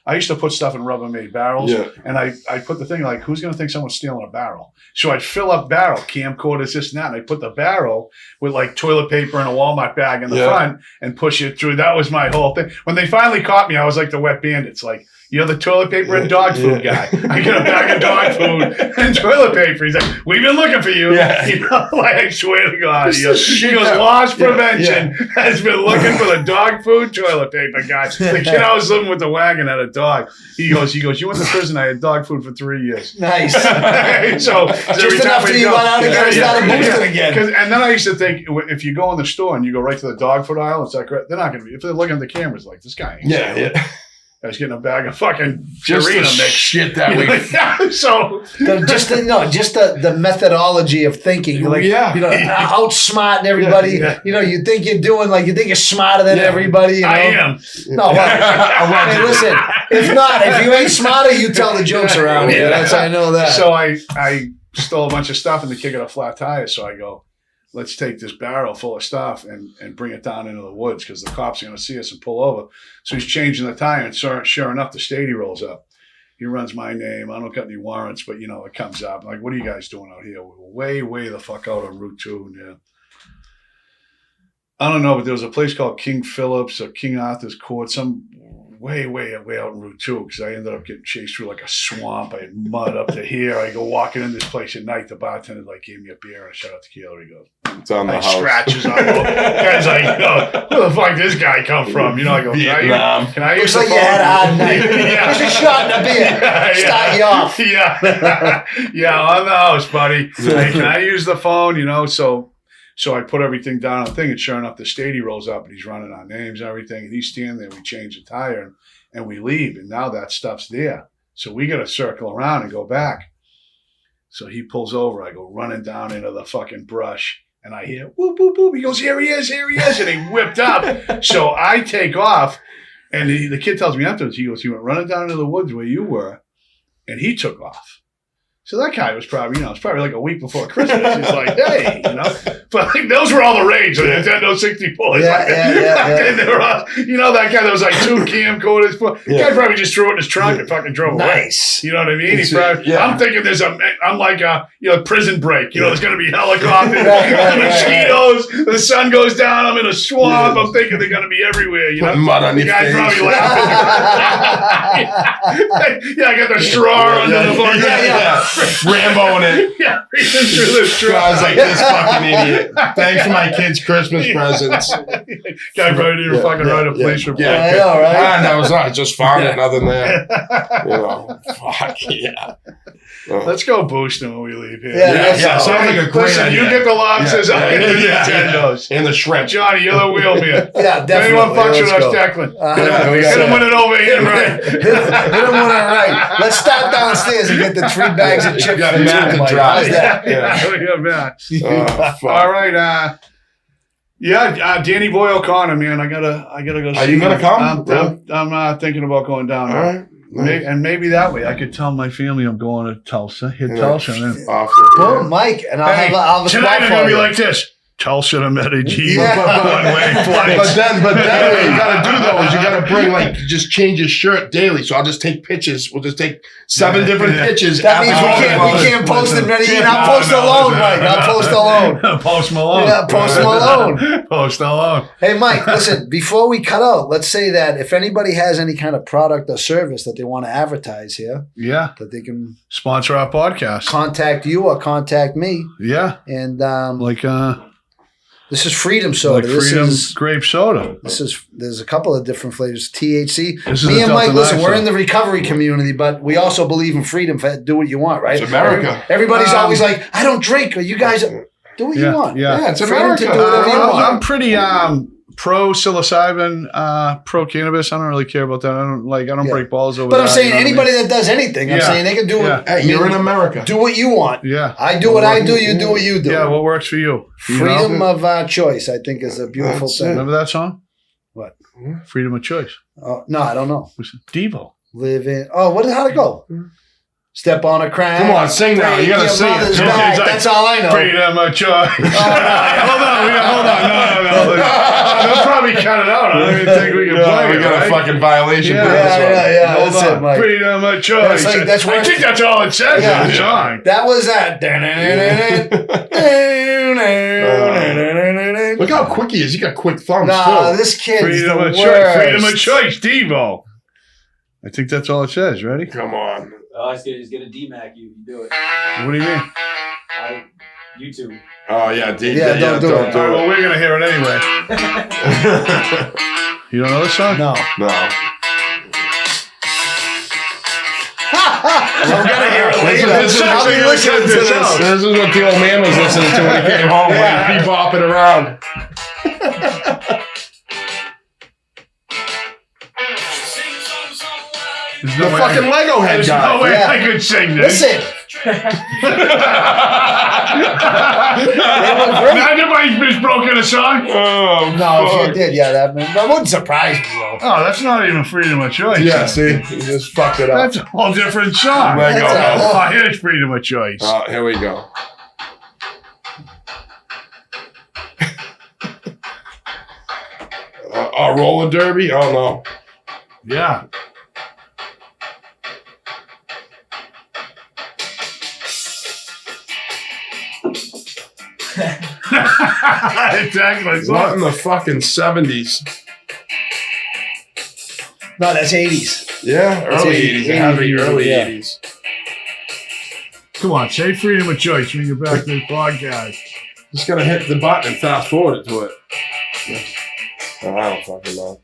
I used to put stuff in Rubbermaid barrels. And I put the thing like, who's going to think someone's stealing a barrel? So I'd fill up barrel, camcorders, this and that. And I put the barrel with like toilet paper and a Walmart bag in the front and push it through. That was my whole thing. When they finally caught me, I was like the wet bandits. Like, you're the toilet paper and dog food guy. I get a bag of dog food and toilet paper. He's like, "We've been looking for you." You know, like, I swear to God. He goes, "Loss prevention has been looking for the dog food toilet paper guy." The kid I was living with the wagon had a dog. He goes, "You went to prison. I had dog food for 3 years." Nice. So just enough till you went out and got started boosting again. And then I used to think, if you go in the store and you go right to the dog food aisle, it's like, they're not going to be, if they're looking at the cameras, like, this guy ain't I was getting a bag of fucking just Purina the mix. shit that we. So just the methodology of thinking, like outsmarting everybody. You know, you think you're smarter than everybody. You know? I am. No, well, hey, listen. If you ain't smarter, you tell the jokes around here. I know that. So I stole a bunch of stuff, and the kid got a flat tire. So I go, let's take this barrel full of stuff and bring it down into the woods because the cops are going to see us and pull over. So he's changing the tire, and sure enough, the Stady rolls up. He runs my name. I don't got any warrants, but, you know, it comes up. I'm like, "What are you guys doing out here?" We're way the fuck out on Route 2. And, I don't know, but there was a place called King Philip's or King Arthur's Court, some way out in Route 2, because I ended up getting chased through like a swamp. I had mud up to here. I go walking in this place at night. The bartender like gave me a beer, and I shout out to Keeler. He goes, "It's on the house." Scratches on the guy's like, "Where the fuck did this guy come from?" You know, I go, Vietnam. Can I Looks use the like phone? you had a hard night. Just a shot and a beer. Start you off. Yeah, on the house, buddy. Hey, can I use the phone? You know, so I put everything down on the thing, and sure enough, the Stady rolls up, and he's running our names and everything, and he's standing there. We change the tire, and we leave, and now that stuff's there. So we got to circle around and go back. So he pulls over. I go running down into the fucking brush, and I hear whoop, whoop, whoop. He goes, here he is, and he whipped up. So I take off, and the kid tells me afterwards, he goes, he went running down into the woods where you were, and he took off. So that guy was probably, it's probably like a week before Christmas. He's like, "Hey," But like, those were all the rage, the Nintendo 64. They were all, that guy that was like 2 camcorders. The guy probably just threw it in his trunk and fucking drove away. Nice. You know what I mean? I'm thinking I'm like a Prison Break. There's going to be helicopters, mosquitoes. The sun goes down. I'm in a swamp. I'm thinking they're going to be everywhere. Put mud on the your guy's face. probably laughing. I got the straw under the fucking. Rambo in it. Yeah, reaching through the straw. I was like, "This fucking idiot. Thanks for my kids' Christmas presents." Guy probably didn't fucking write a police report. I know, right? That was not just found it. Nothing there. Fuck yeah. Let's go boosting when we leave here. Yeah. Sounds like a great Listen, idea. you get the lobsters, I get the Nintendos. And the shrimp. Johnny, you're the wheelman. Yeah, If definitely. anyone fucks with Let's us, go. Declan. We Hit him with it over here, right? Hit him with it right. Let's start downstairs and get the 3 bags of chips. got for Matt two, to Mike. drive. How's that? Yeah. Fuck. All right. Danny Boy O'Connor, man. I gotta go. Are you gonna come? I'm thinking about going down. All right. Maybe that way I could tell my family I'm going to Tulsa. Hit Tulsa. And then, Off Well, Mike, and I'll have a tonight spot I'm for gonna be you. like this. Tulsa to Medellin. Yeah. One-way flights. But then what you gotta do though is you gotta bring just change your shirt daily. So I'll just take pictures. We'll just take 7 different pictures. That means we can't post in Medellin. I'll post alone, Mike. I'll post alone. Post Malone. Yeah, post Malone. Post Malone. Hey, Mike, listen, before we cut out, let's say that if anybody has any kind of product or service that they want to advertise here, Yeah. that they can Sponsor our podcast. contact you or contact me. Yeah. And Like this is Freedom Soda. Freedom grape soda. There's a couple of different flavors. THC. This is Me a and Mike, Delta listen, we're Nitro. in the recovery community, but we also believe in freedom. Do what you want, right? It's America. Everybody's always like, I don't drink, or you guys do what you want. Yeah. it's Freedom America. to do whatever you want. I'm pretty pro psilocybin, pro cannabis. I don't really care about that. I don't Yeah. break balls over But that. I'm saying you know what I anybody mean? that does anything, I'm Yeah. saying they can do Yeah. it. Hey, you're in America. Do what you want. Yeah. I do what I do. You do what you do. Yeah, what works for you? You know? Freedom of choice, I think, is a beautiful That's thing. Remember that song? What? Freedom of choice. No, I don't know. Devo. Live in. Oh, how'd it go? Step on a crack. Come on, sing now. You gotta Break sing your it. mother's It's back. like That's all I know. Freedom of choice. Hold on. No. They'll probably cut it out. I don't even think we can play we it, got right? a fucking violation. Yeah. for this one. Yeah. Hold That's on. it, Mike. Freedom of choice. That's I worse. think that's all it says Yeah. in the song. That was that. Look how quick he is. He got quick thumbs Nah, too. this kid is Freedom the of worst. choice. Freedom of choice. Devo. I think that's all it says. Ready? Come on. Oh, he's gonna DMAC you. You do it. What do you mean? YouTube. Oh yeah, Yeah, don't do it. All right, well, we're gonna hear it anyway. You don't know this song? No. No. I'm gonna hear it later. This is I'll be actually listening to this. this. This is what the old man was listening to when he came home. Yeah. Like, bebopping around. There's The way fucking Lego head There's guy. no way Yeah. I could sing this. Listen. Imagine if I just broke in a song. Oh, No, if fuck. you did, yeah, that wouldn't surprise me, though. Oh, that's not even freedom of choice. Yeah, see? He just fucked it up. That's a whole different song. Lego. That's a- Oh, here's freedom of choice. Oh, here we go. Roller derby? Oh, no. Yeah. Exactly. What in the fucking 70s? No, that's 80s. Yeah, early 80s. It had to be early Yeah. 80s. Come on, say freedom of choice when you're back to the podcast. Just gotta hit the button and fast forward it to it. Oh, I don't fucking know.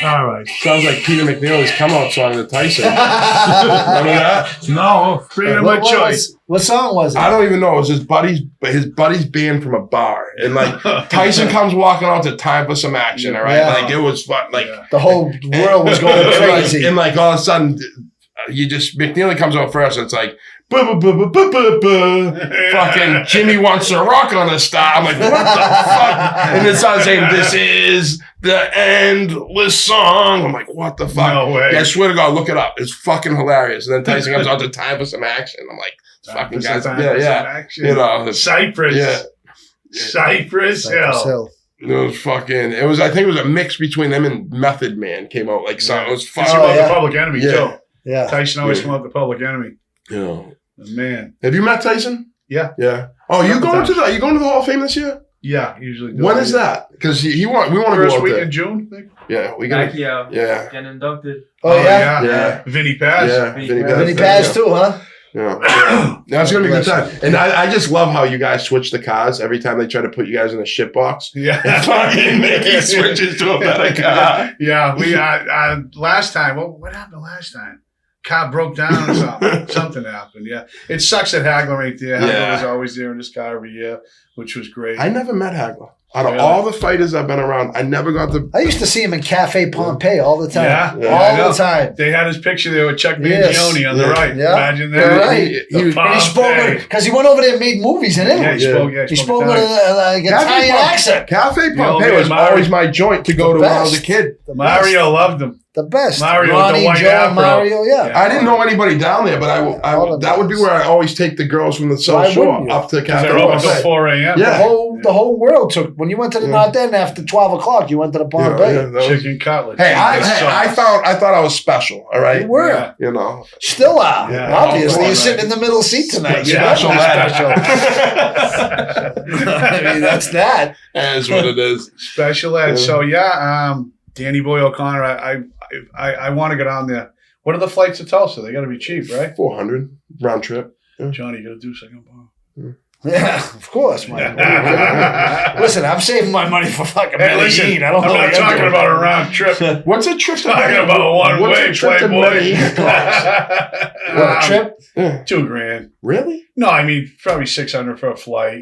All right. Sounds like Peter McNeely's come out song to Tyson. Remember that? No, freedom of choice. What song was it? I don't even know. It was his buddy's band from a bar, and like Tyson comes walking out to time for some action. All right, Yeah. like it was fun. Like The whole world was going and, crazy. and like all of a sudden, McNeely comes out first, and it's like. Fucking Jimmy wants to rock on a star. I'm like, what the fuck? And it starts saying, "This is the endless song." I'm like, what the fuck? No way. Yeah, I swear to God, look it up. It's fucking hilarious. And then Tyson comes out to time for some action. I'm like, fucking guys, yeah. You know, Cypress. yeah. Cypress Cypress Hill. Hill. It was I think it was a mix between them and Method Man came out. Like, something. It was He's fucking, Oh, about yeah. the Public Enemy, Yeah. too. Yeah. Tyson always Yeah. come out the Public Enemy. you know. Man. Have you met Tyson? Yeah. Yeah. Oh, you going to the Hall of Fame this year? Yeah, usually. When is that? Because we want to go First out week there. in June, I think. Yeah, we got. Pacquiao Yeah. getting inducted. Oh, yeah? Yeah. Vinny Paz. Yeah. Vinny Vinny Paz, too, huh? Yeah. No, it's gonna be a good time. And I just love how you guys switch the cars every time they try to put you guys in a shit box. Yeah. Fucking Mickey switches to a better car. Yeah, we last time. What happened last time? Car broke down or something. Something happened. Yeah, it sucks that Hagler ain't there. Hagler Yeah. was always there in this car every year, which was great. I never met Hagler. Out of Really? all the fighters I've been around, I never got to. I used to see him in Cafe Pompeii all the time. Yeah, I all know. the time. They had his picture there with Chuck Yes. Mangione on the Yeah. right. Yeah. Imagine that. You're right. He And he Pompeii. spoke because he went over there and made movies in Italy. Yeah, he spoke. Yeah, He spoke with Italian. an Italian accent. Cafe The old Pompeii man was Mario. always my joint to go to when I was a best. kid. The Mario loved him. The best. Mario with the Ronnie, white Joe, and afro. Mario. Yeah. Yeah. I didn't know anybody down there, but All the that would be guys. where I always take the girls from the Why South Shore wouldn't you? up to Because Cafe they're open Buffet. till 4 a.m. Yeah. The whole world took. When you went to the North End after 12 o'clock, you went to the Palm Bay. that was- Chicken cutlet. Hey, I thought I was special. All right, You were. Yeah. you know, Still are. Yeah. Obviously, Oh, you're right. sitting in the middle seat tonight. Yeah. special I mean, that's that. That's what it is. Special ed. Yeah. So Danny Boy O'Connor. I want to go down there. What are the flights to Tulsa? They got to be cheap, right? 400 round trip. Johnny, you got to do second ball. Yeah, of course, Mike. Listen, I'm saving my money for fucking Hey, listen, Medellin. I don't know I'm what not you're talking doing. about a round trip. What's a trip? Talking about one What's way, a trip to Playboy. Medellin What, a trip? Yeah. $2,000. Really? No, I mean probably 600 for a flight.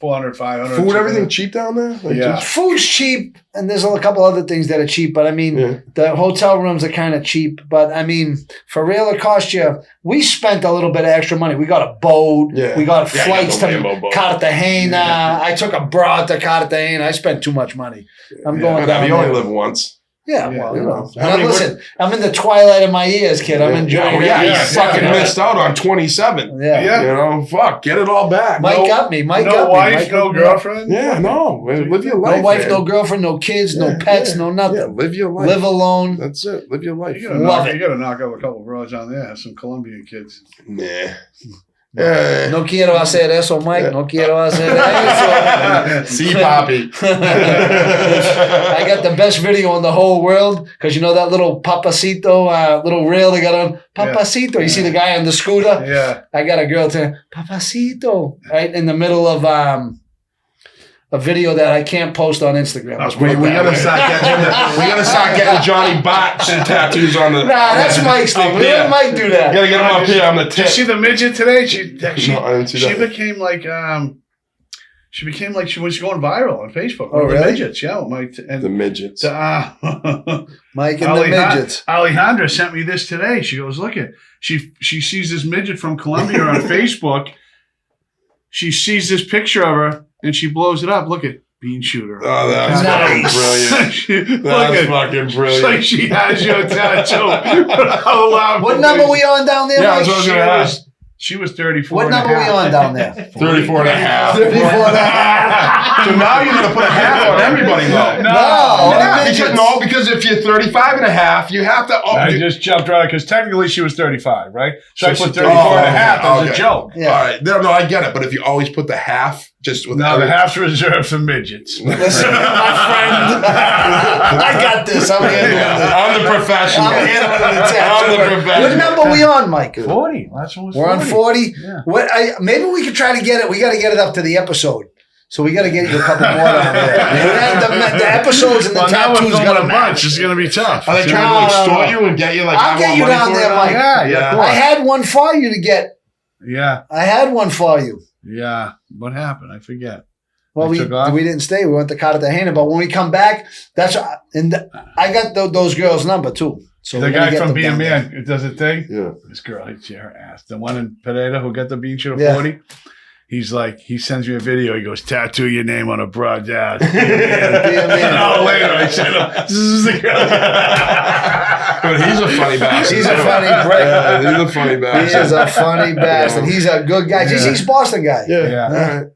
400, 500. Food, everything cheap down there? Like Yeah. just- Food's cheap, and there's a couple other things that are cheap. But I mean, Yeah. the hotel rooms are kind of cheap. But I mean, for real, it cost you. We spent a little bit of extra money. We got a boat. Yeah. We got Yeah, flights I got the to Lambo boat. Cartagena. I took a broad to Cartagena. I spent too much money. I'm going Yeah, down you only there. live once. Yeah, Yeah, well, you you know. know. How And many listen, I'm in the twilight of my years, kid. I'm enjoying it. Yeah, you Yeah, fucking yeah. missed out on 27. Yeah. Yeah. You know, fuck, get it all back. Mike got me. Mike no got me. wife, Mike no hooked me up. girlfriend. Yeah, no. Live your life. No wife, man. no girlfriend, no kids, no Yeah, pets, yeah. no nothing. Yeah, live your life. Live alone. That's it. Live your life. You gotta Love You gotta knock up a couple of broads on there. Have some Colombian kids. Nah. Yeah. No quiero hacer eso, Mike. No quiero hacer eso. See, Poppy. I got the best video in the whole world because you know that little papacito, little reel they got on papacito. You see the guy on the scooter. Yeah. I got a girl saying papacito right in the middle of a video that I can't post on Instagram. Let's put We it that gotta way. start getting Johnny Botch tattoos on the. Nah, that's Mike's thing. Up We there. let Mike do that. Gotta get him up here on the Did you see tip. the midget today? She No, I didn't see that. became like she was going viral on Facebook. Oh, One of the really? midgets, yeah. And The midgets. Mike and the midgets. Alejandra sent me this today. She goes, look at she sees this midget from Colombia on Facebook. She sees this picture of her and she blows it up. Look at Beanshooter. Oh, that's Nice. fucking brilliant. Look That's at fucking it's brilliant. like she has your tattoo. What number we on down there, Yeah, Mike? that's what I was gonna ask. She was 34. What and a number we half. on down there? 34 and a half. 34 and a half. So now you're going to put a half on everybody, though. No. Yeah, because if you're 35 and a half, you have to. Oh, I just jumped right because technically she was 35, right? So I So put she- 34 and a half as okay. a joke. Yeah. All right. No, I get it. But if you always put the half, just with Now the half's reserved for midgets. Listen, my friend. I got this. I'm handling this. I'm the professional. I'm handling the I'm the tattoo. professional. What number we on, Mike? 40. Last one was We're on 40. Yeah. What? Maybe we could try to get it. We got to get it up to the episode. So we got to get you a couple more down there. The episodes and the Well, now we're tattoos filming got a bunch. It's going to be tough. Are they trying to extort you and get you like? I'll I get want you money down for there, it? Mike. Yeah, of I course. had one for you to get. Yeah, I had one for you. yeah. What happened? I forget. Well, They took off? we didn't stay. We went to Cartagena, but when we come back, I got those girls' number too. So The we're gonna guy get from them Being down there. Man, it does a thing. Yeah. This girl hits her ass. The one in Pineda who got the Beanshooter Yeah. 40. He's like, he sends me a video. He goes, tattoo your name on a broad's ass. Be a man. An hour later, I sent him, this is the girl. But he's a funny bastard. He's a funny prick. Yeah, he's a funny He bastard. is a funny bastard. He's a good guy. Yeah. He's a Boston guy. Yeah. Yeah. All right.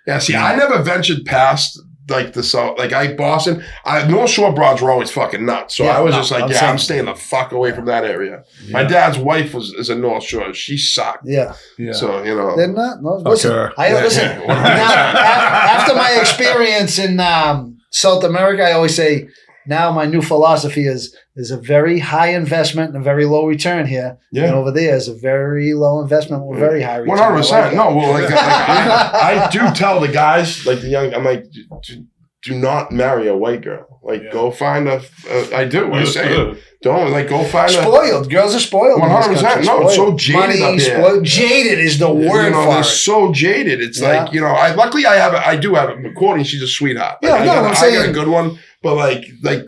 Yeah. See, I never ventured past like the South. Like Boston. North Shore broads were always fucking nuts. So Yeah, I was no, just like, I'm yeah, saying- I'm staying the fuck away from that area. My dad's wife is a North Shore. She sucked. Yeah. Yeah. So you know. They're not. No, listen. her. Listen. Yeah. Now, after my experience in South America, I always say now my new philosophy is there's a very high investment and a very low return here. Yeah. And over there is a very low investment with very high return. 100%. I like No, that. well, like I do tell the guys, like the young, I'm like, do not marry a white girl. Like, go find I do. I say, don't like go find Spoiled. Girls are spoiled. in this 100%. country. No, it's so Spoiled. jaded Money, up here. spoiled. Jaded is the word you know, for they're it. so jaded. It's Yeah. like, you know, luckily I do have it. Courtney, she's a sweetheart. Like, Yeah, I no, got I'm I saying- got a good one, but like they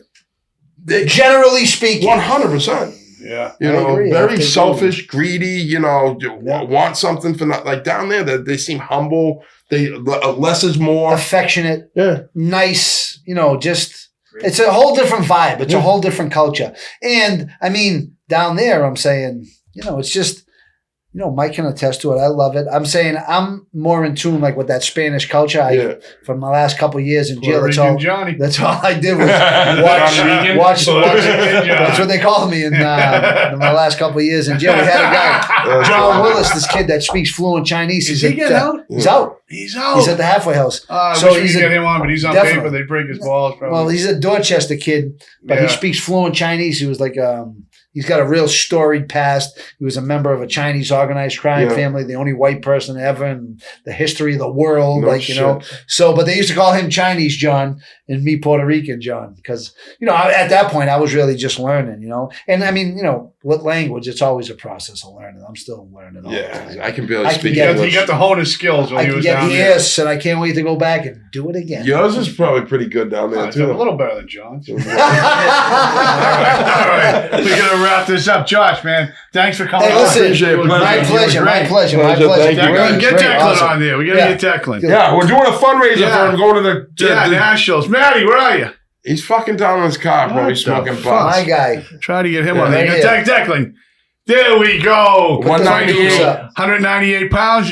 Generally speaking. 100%. Yeah. You I know, agree. I very have to selfish, greedy. You know, want something for not like down there. They seem humble. They less is more. Affectionate, Yeah. nice, just great. It's a whole different vibe. It's a whole different culture. And I mean, down there, I'm saying, it's just, Mike can attest to it. I love it. I'm saying I'm more in tune like with that Spanish culture. From my last couple of years in jail, that's all I did was watch. That's what they called me in my last couple of years in jail. We had a guy, John Willis, this kid that speaks fluent Chinese. Is he getting out? He's out. He's out. He's at the halfway house. So we get him on, but he's on definitely. paper. They break his balls. Probably. Well, he's a Dorchester kid, but he speaks fluent Chinese. He was like he's got a real storied past. He was a member of a Chinese organized crime family, the only white person ever in the history of the world. So, but they used to call him Chinese John and me Puerto Rican John because, at that point I was really just learning, And I mean, with language, it's always a process of learning. I'm still learning all the time. I can barely speak English. He got to hone his skills when he was down there. Yes, and I can't wait to go back and do it again. Yours is probably pretty good down there, too. A little better than John's. All right. We're going to wrap this up. Josh, man, thanks for coming on. Listen, my pleasure. Thank Get you. Declan on there. We got to get Declan. Yeah, we're doing a fundraiser for him going to the Nationals. Maddie, where are you? He's fucking down in his car, probably smoking pot. My guy. Try to get him on right there. Declan. There we go. 198 pounds.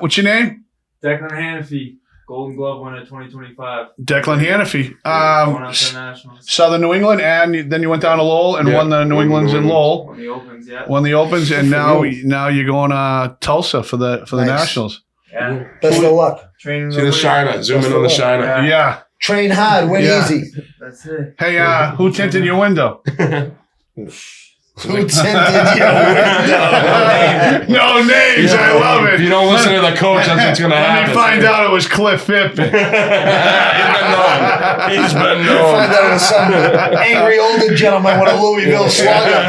What's your name? Declan Hannafy, Golden Glove winner 2025. Declan Hannafy. Going out to the Nationals. Southern New England, and then you went down to Lowell and won the New Englands in Lowell. Won the Opens, yeah. Won the Opens, and now you're going to Tulsa for the Nationals. Yeah. Best of luck. Training See the shiner. Zoom in on the shiner. Yeah. Train hard, win easy. That's it. Hey, who tinted your window? Who tinted your window? No names. I love it. If you don't listen to the coach, that's what's going to happen. Let me find out it was Cliff Phippen. He's been known. Find out it was some angry older gentleman with a Louisville slugger.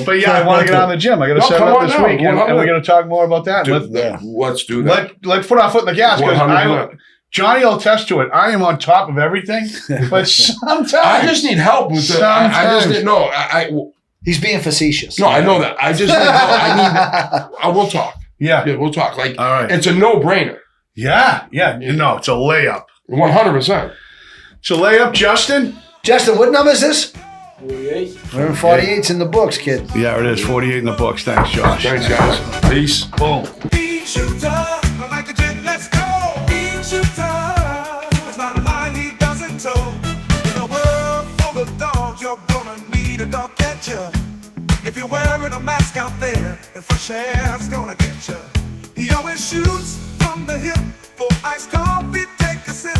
But I want to get on the gym. I got to set up this week, and we're going to talk more about that. Let's do that. Let's put our foot in the gas because Johnny will attest to it. I am on top of everything, but sometimes I just need help with it. I just didn't know. He's being facetious. No, I know that. I just need help. I will talk. Yeah, we'll talk. Like, all right. It's a no-brainer. Yeah. It's a layup. 100%. It's a layup, Justin. Justin, what number is this? 48. We're in 48's in the books, kid. Yeah, it is 48 in the books. Thanks, Josh. Thanks, guys. Peace. Boom. Beanshooter, like a jet, let's go. Beanshooter, it's not a line he doesn't tow. In a world full of dogs, you're gonna need a dog catcher. If you're wearing a mask out there, and fresh air's gonna get you. He always shoots from the hip. For iced coffee, take a sip.